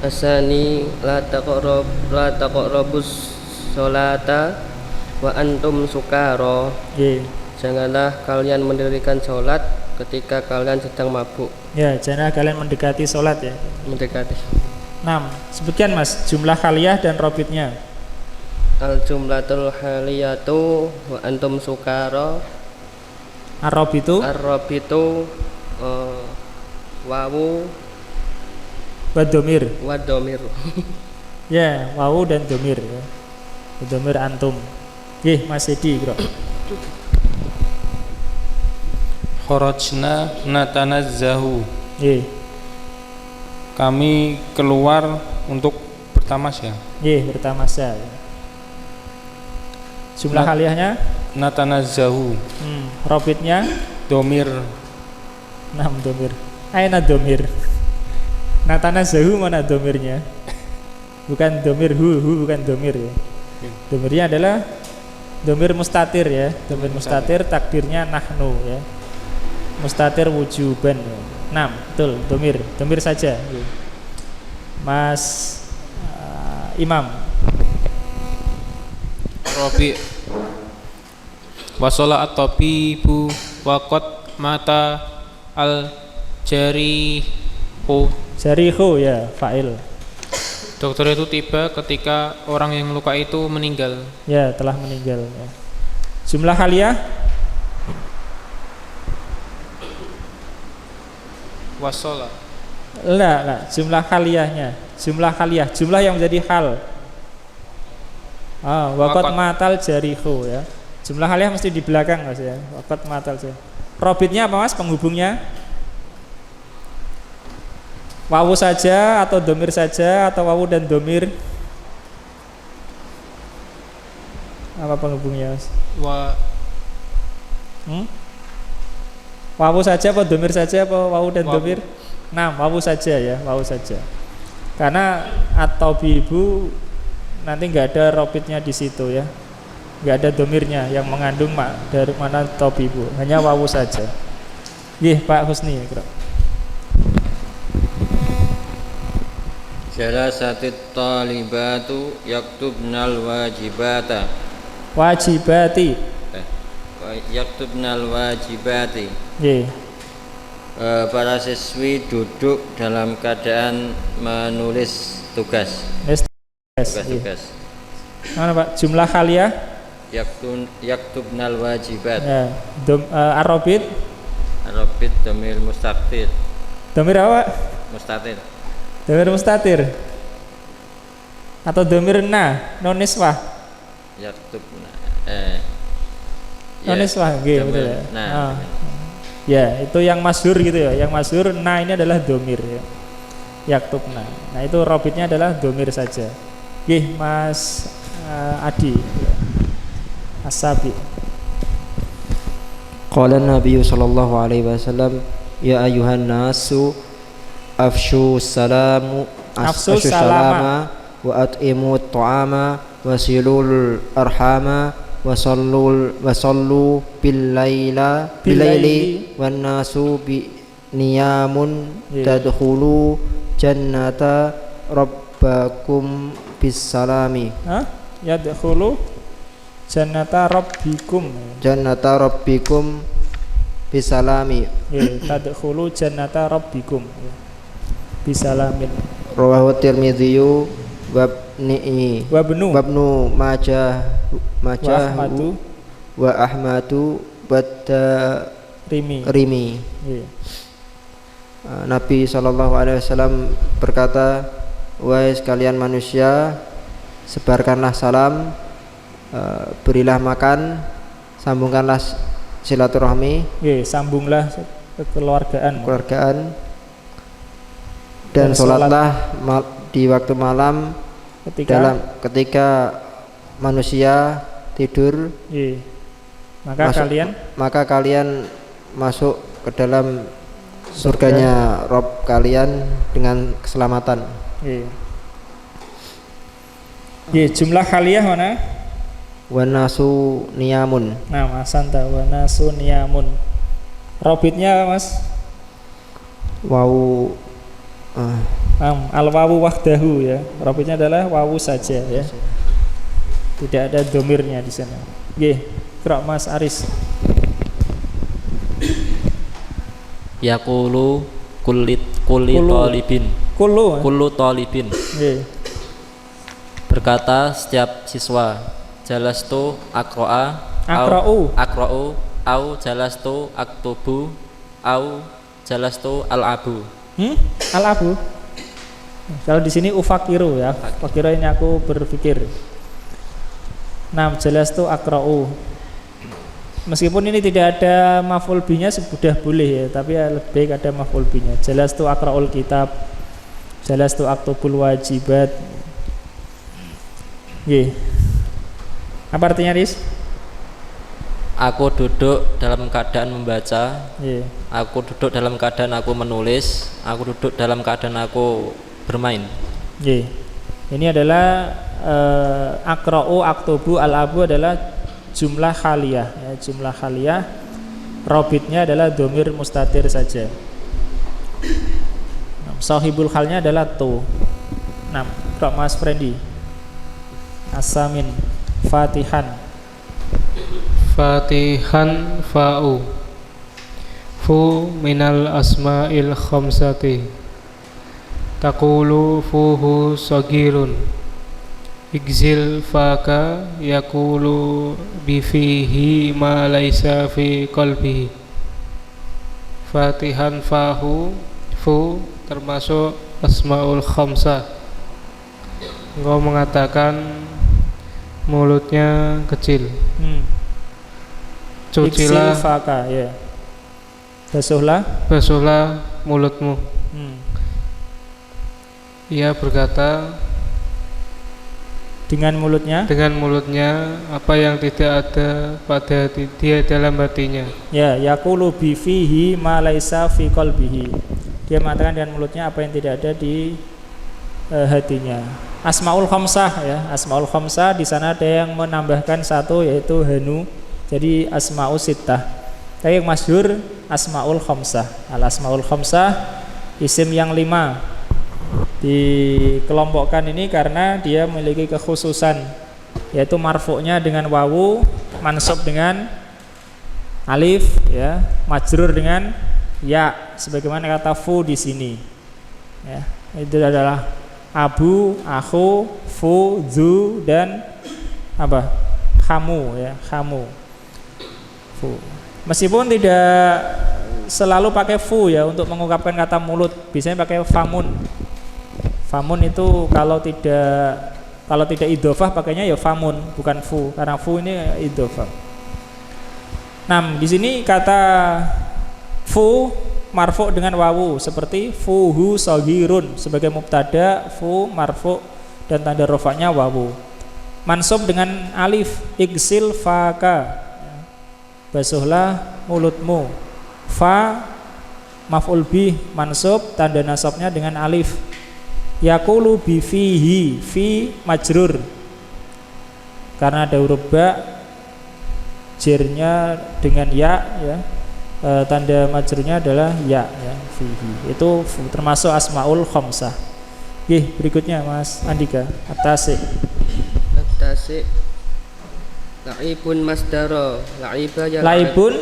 Asani la taqrabus sholata wa antum sukara. Janganlah kalian mendirikan sholat ketika kalian sedang mabuk. Ya, janganlah kalian mendekati sholat ya. Mendekati. Sebutkan Mas jumlah haliyah dan robitnya. Al jumlatul haliyatu wa antum sukara. Ar-robitu wawu wadomir. Ya, wawu dan domir ya. Domir antum. Mas Edi bro. Kharajna natanazzahu. Kami keluar untuk bertamasya. Bertamasya. Jumlah haliyahnya natanazzahu. Robitnya domir. Domir. Aina domir. Natanazzahu mana domirnya? Bukan domir hu bukan domir ya. Domirnya adalah domir mustatir ya. Domir mustatir takdirnya nahnu ya. Mustatir wujuban ya. Betul, domir saja. Mas Imam. Rabi wasola at-tabibu waqad mata al Jarihu ya, fa'il. Dokter itu tiba ketika orang yang luka itu meninggal. Ya, telah meninggal ya. Jumlah haliyah Wasola. Enggak, jumlah haliyahnya. Jumlah yang menjadi hal. Waqat matal jarihu ya. Jumlah haliyah mesti di belakang Mas ya. Waqat matal jarihu. Robitnya apa Mas penghubungnya? Wawu saja atau domir saja atau wawu dan domir? Apa penghubungnya Mas? Wawu saja apa domir saja apa wawu dan domir? Nah, wawu saja ya, wawu saja. Karena atau bibu nanti nggak ada robitnya di situ ya, nggak ada domirnya yang mengandung dari mana atau bibu, hanya wawu saja. Pak Husni ya. Jalasatit talibatu yaktubnal wajibata. Wajibati. Yaktubnal wajibati. Para siswi duduk dalam keadaan menulis tugas. Tugas. Mana Pak? Jumlah haliyah? Yaktubnal wajibat. Ya. Arobit? Arobit domir mustatir. Domir apa? Mustatir. Domir mustatir. Atau domir noniswah? Yaktubna. Noniswah, betul ya. Ya, itu yang masyhur gitu ya. Yang masyhur ini adalah domir ya. Yaktubna. Nah, itu robitnya adalah domir saja. Mas Adi. As-Sabi. Qala Nabi sallallahu alaihi wasallam, ya ayuhan nasu afshu salama wa at'imu ta'ama wasilul arhama wasallu bilaili wan nasu bi niyamun tadkhulu jannata rabbakum bisalami. Yadkhulu jannata rabbikum bisalami. Tadkhulu jannata rabbikum bisalamin. Rawahu Tirmidzi wabnu majah wa Ahmadu Rimi. Nabi SAW berkata, wahai sekalian manusia, sebarkanlah salam, berilah makan, sambungkanlah silaturahmi, sambunglah kekeluargaan, dan sholatlah di waktu malam ketika manusia tidur. Maka kalian masuk ke dalam surganya Rob kalian dengan keselamatan. Jumlah haliyah mana? Wanasu niyamun. Nah, Masanta wanasu niyamun. Robitnya Mas? Wawu al-wawu wahdahu ya. Robitnya adalah wawu saja ya. Tidak ada domirnya di sana. Qira' Mas Aris. Yaqulu kullu talibin. Berkata setiap siswa, jalastu akra'u au jalastu aktubu au jalastu al'abu. Al-abu. Kalau di sini ufakiru ya. Ufakiru ini aku berpikir. Jalastu akra'u. Meskipun ini tidak ada maf'ul binya sudah boleh ya, tapi lebih baik ada maf'ul binya. Jalastu akra'ul kitab, jalastu aktubul wajibat. Apa artinya, Riz? Aku duduk dalam keadaan membaca. Aku duduk dalam keadaan aku menulis. Aku duduk dalam keadaan aku bermain. Ini adalah akra'u, aktubu, al-abu adalah jumlah haliyah ya, jumlah haliyah. Robitnya adalah domir mustatir saja. Sahibul halnya adalah tu. Qira' Mas Frendi. As-Samin. Fatihan fa'u Fu minal asma'il khamsati. Taqulu fuhu sagirun. Igzil faka yakulu bifihi ma laisa fi qalbihi. Fatihan fahu fu termasuk asmaul khamsah. Engkau mengatakan mulutnya kecil. Cucilah faka, ya. Basuhlah mulutmu. Ia berkata dengan mulutnya apa yang tidak ada pada dia dalam hatinya. Ya, yaqulu bi fihi ma laisa fi qalbihi. Dia mengatakan dengan mulutnya apa yang tidak ada di hatinya. Asmaul khamsah, ya. Asmaul khamsah di sana ada yang menambahkan satu, yaitu hanu. Jadi asmaul sittah. Tapi yang masyhur asmaul khamsah. Al asmaul khamsah isim yang 5. Dikelompokkan ini karena dia memiliki kekhususan, yaitu marfu'nya dengan wawu, mansub dengan alif, ya, majrur dengan ya, sebagaimana kata fu di sini. Ya, itu adalah abu, akhu, fu, zu, dan apa? Kamu, ya, kamu. Fu. Meskipun tidak selalu pakai fu, ya, untuk mengungkapkan kata mulut, biasanya pakai famun. Famun itu kalau tidak idhofah pakainya ya famun, bukan fu, karena fu ini idhofah. Nah, di sini kata fu marfu dengan wawu seperti fuhu shagirun sebagai mubtada, fu marfu dan tanda rafa'nya wawu. Mansub dengan alif, igsil faka, basuhlah mulutmu. Fa maf'ul bih mansub, tanda nasabnya dengan alif. Yaqulu bi fihi, fi majrur karena ada huruf ba, jirnya dengan ya, ya. Tanda majrurnya adalah ya, ya, fihi. Itu termasuk asmaul khamsah. Oke, berikutnya Mas Andika, at-tasik. La'ibun masdaro, la'iba yal'abu.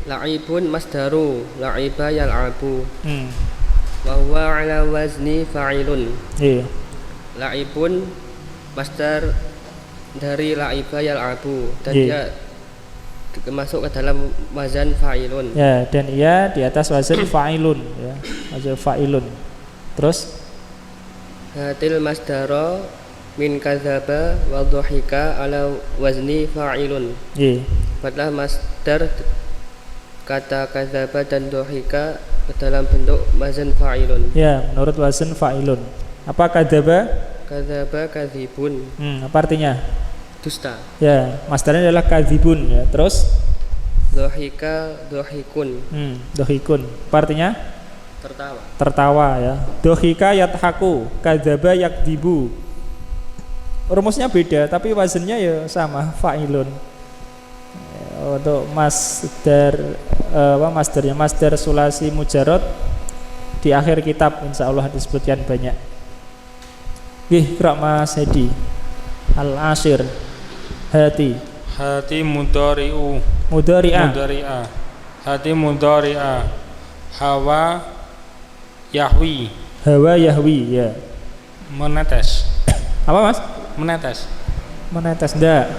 La'ibun masdaru, la'iba yal'abu. Wa huwa ala wazni fa'ilun. Iya. La'ibun masdar dari la'iba yal'abu, dan dia masuk ke dalam wazan fa'ilun. Ya, dan ia di atas wazan fa'ilun, ya. Wazan fa'ilun. Terus hatil masdaro min kadzaba wa dhahika ala wazni fa'ilun. Iya. Padahal masdar kata kadzaba dan dhahika dalam bentuk wazan fa'ilun. Ya, menurut wazan fa'ilun. Apa kadzaba? Kadzaba kadzibun. Apa artinya? Dusta. Ya, masdarnya adalah kadzibun, ya. Terus dhahika dhahikun. Dhahikun. Apa artinya? Tertawa. Tertawa, ya. Dhahika yadhaku, kadzaba yakdzibu. Rumusnya beda tapi wazannya ya sama, fa'ilun. Untuk masdarnya masdar sulasi mujarrad di akhir kitab insyaallah disebutkan banyak. Qira Mas Hedi. Al-ashir. Hati mudhari'u. Mudhari'ah. Hati mudhari'ah. Hawa yahwi, ya. Menetes. Apa Mas? Menetes enggak.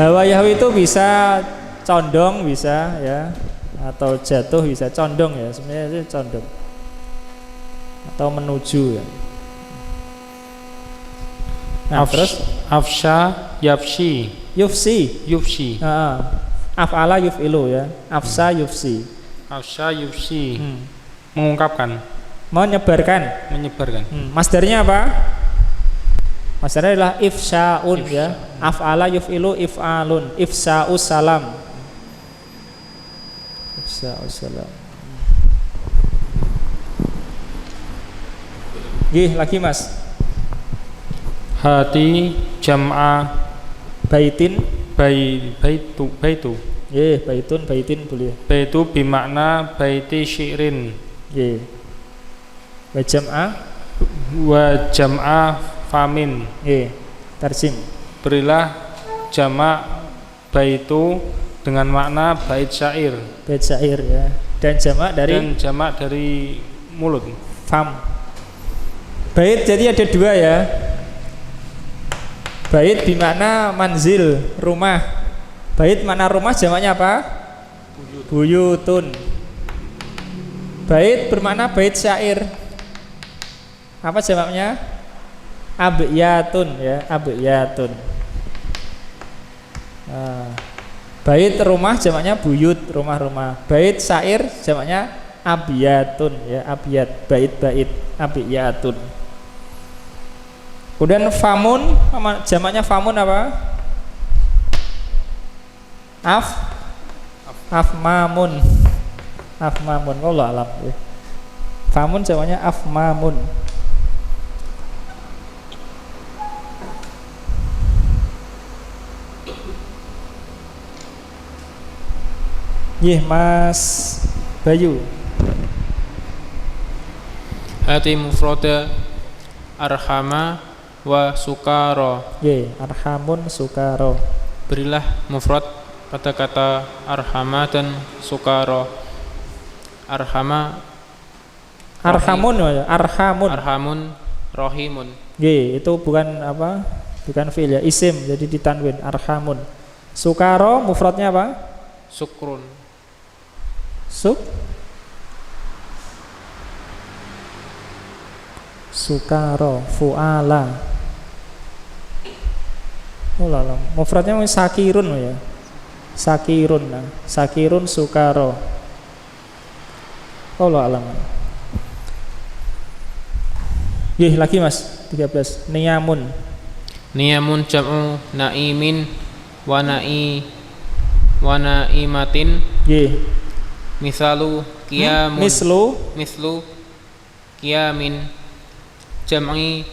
Hawa yahwi itu bisa condong, bisa, ya, atau jatuh, bisa condong, ya, sebenarnya itu condong atau menuju, ya. Nah, terus afsha yafshi, yufsi. Af'ala yuf'ilu, ya. Afsha yufsi. Mengungkapkan, menyebarkan. Masdarnya apa? Masdarnya adalah ifsya'un, ya. Af'ala yuf'ilu if'alun. Ifsya'us salam. Lagi Mas. Hati jam'a baitin, baitu. baitin boleh. Baitu bimakna baiti syi'rin. Wa jam'a famin. Tarjim. Berilah jamak baitu dengan makna bait syair. Ya. Dan jamak dari mulut. Fam. Bait jadi ada dua ya. Bait bermakna manzil, rumah. Bait makna rumah jamaknya apa? Buyutun. Bait bermakna bait syair. Apa jamaknya? Abyatun ya, abyatun. Bait rumah jamaknya buyut, rumah-rumah. Bait syair jamaknya abyatun ya, abyat, bait-bait, abyatun. Kemudian famun jamaknya famun apa? Afmamun. Afmamun, wallahu alam. Famun jamaknya afmamun. Mas Bayu. Hati mufrada arhama wa sukara. Arhamun sukara. Berilah mufrad kata-kata arhama dan sukara. Arhamun rohimun. Itu bukan apa? Bukan fi'il ya, isim jadi ditanwin arhamun. Sukara mufradnya apa? Sukrun. Sukaro fuala. Mufradnya sakirun ya. Sakirun sukaro. Allah alam. Lagi Mas 13. Niyamun jam'u naimin wa naimatin. Misalu qiyamun. Mislu qiyamin jam'i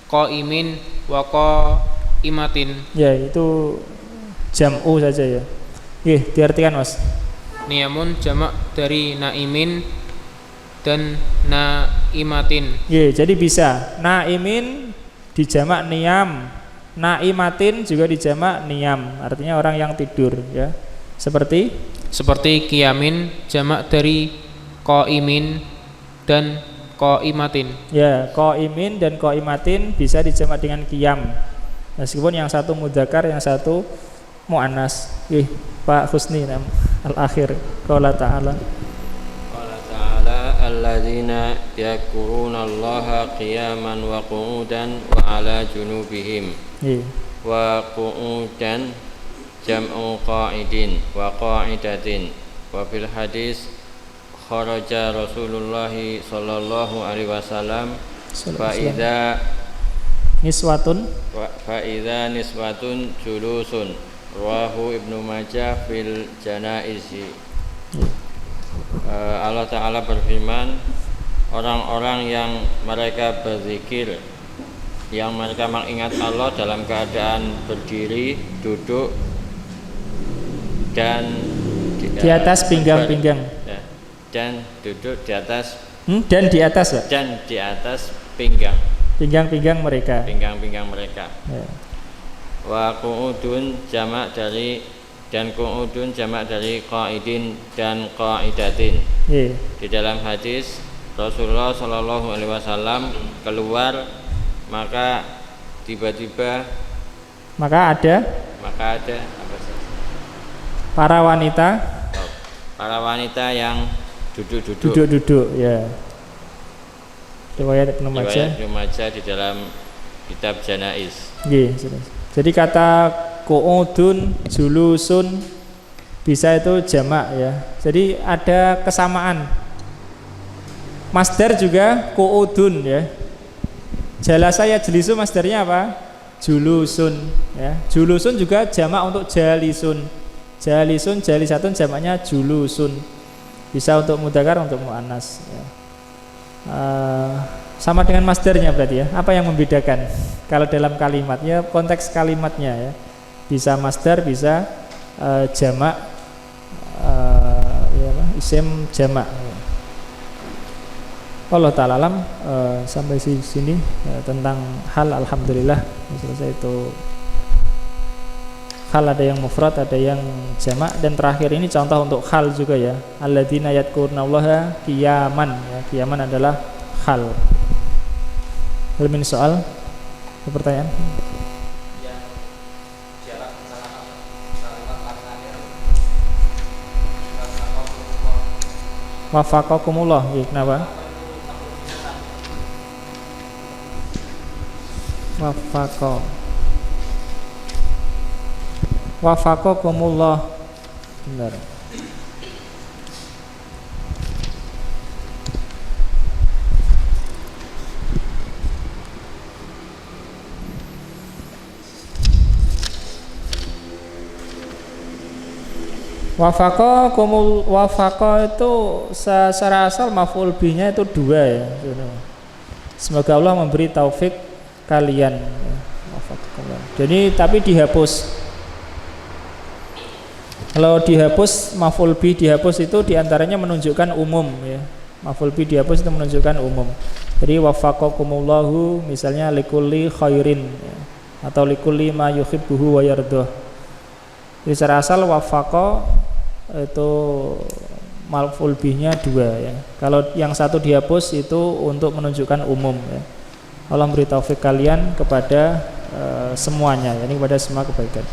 qaimin wa qaimatin. Itu jam'u saja ya. Diartikan Mas. Niyamun jamak dari naimin dan naimatin. Jadi bisa naimin dijamak niyam, naimatin juga dijamak niyam. Artinya orang yang tidur ya. Seperti qiyamin jamak dari qaimin dan qaimatin. Qaimin dan qaimatin bisa dijamak dengan qiyam. Meskipun yang satu mudzakkar, yang satu muannas. Pak Husni al-akhir. Qala ta'ala alladzina yadhkuruna Allaha qiyaman wa qu'udan wa 'ala junubihim. Wa qu'udan jam'u qa'idin wa qa'idatin. Wa fil hadis kharaja Rasulullah sallallahu alaihi wasallam fa idza niswatun julusun. Rawahu Ibnu Majah fil janaizi. Allah Ta'ala berfirman, orang-orang yang mereka berzikir, yang mereka mengingat Allah dalam keadaan berdiri, duduk, dan di atas pinggang-pinggang, dan duduk di atas dan di atas Pak? Dan di atas pinggang-pinggang mereka. Wa qu'udun jamak dari qa'idin dan qa'idatin. Di dalam hadis Rasulullah sallallahu alaihi wasallam keluar, maka tiba-tiba ada apa sih? Para wanita yang duduk ya. Riwayat Ibnu Majah di dalam kitab Janaiz. Jadi kata qu'udun, julusun bisa itu jamak ya. Jadi ada kesamaan. Masdar juga qu'udun ya. Jalasa yajlisu masdarnya apa? Julusun ya. Julusun juga jamak untuk jalisun. Jalisatun jamaknya julusun. Bisa untuk mudzakkar, untuk muannas ya. Sama dengan masdarnya berarti ya. Apa yang membedakan? Kalau dalam kalimatnya, konteks kalimatnya ya. Bisa masdar, bisa jamak, isim jamak. Allah Ta'ala alam. Sampai sini tentang hal, alhamdulillah selesai itu hal ada yang mufrad, ada yang jamak, dan terakhir ini contoh untuk hal juga ya. Alladzina yadhkurunallaha qiyaman ya, qiyaman adalah hal. Min soal, ada pertanyaan? Wafaqakumullah, ya, kenapa? Wafaqakumullah. Benar. Wafaqa itu secara asal maf'ul bihnya itu 2 ya. Semoga Allah memberi taufik kalian. Jadi tapi dihapus. Kalau dihapus maf'ul bih dihapus itu diantaranya menunjukkan umum ya. Maf'ul bih dihapus itu menunjukkan umum. Jadi wafaqakumullahu misalnya likulli khairin ya, atau likulli ma yuhibbuhu wa yardah. Jadi secara asal wafaqa itu maf'ul bihnya 2 ya. Kalau yang satu dihapus itu untuk menunjukkan umum ya. Allah beri taufik kalian kepada semuanya, yakni kepada semua kebaikan.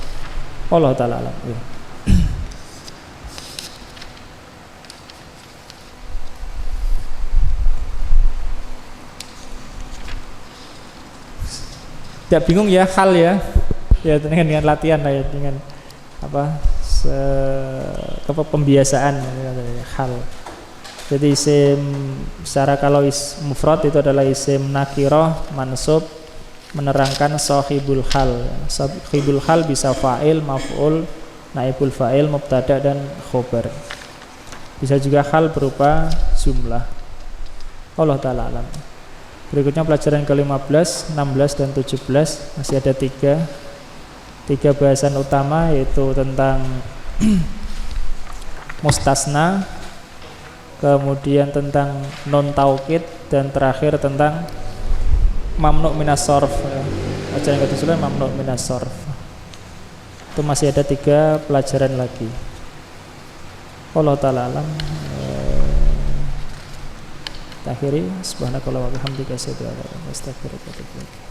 Allah taala alam. Ya. Tidak bingung ya hal ya. Ya dengan latihan lah ya, dengan apa? Pembiasaan hal. Jadi isim secara kalau mufrad itu adalah isim nakirah mansub menerangkan sahibul hal. Sahibul hal bisa fa'il, maf'ul, naibul fa'il, mubtada dan khobar. Bisa juga hal berupa jumlah. Allah taala alam. Berikutnya pelajaran ke-15, 16 dan 17 masih ada 3 bahasan utama, yaitu tentang mustasna, kemudian tentang non taukid, dan terakhir tentang mamnu' minas sarf. Pelajaran ke-17 mamnu' minas sarf. Itu masih ada 3 pelajaran lagi. Allah taala alam. Akhiri subhanakallah wa bihamdika asyhadu an la ilaha illa anta astaghfiruka wa atubu ilaik.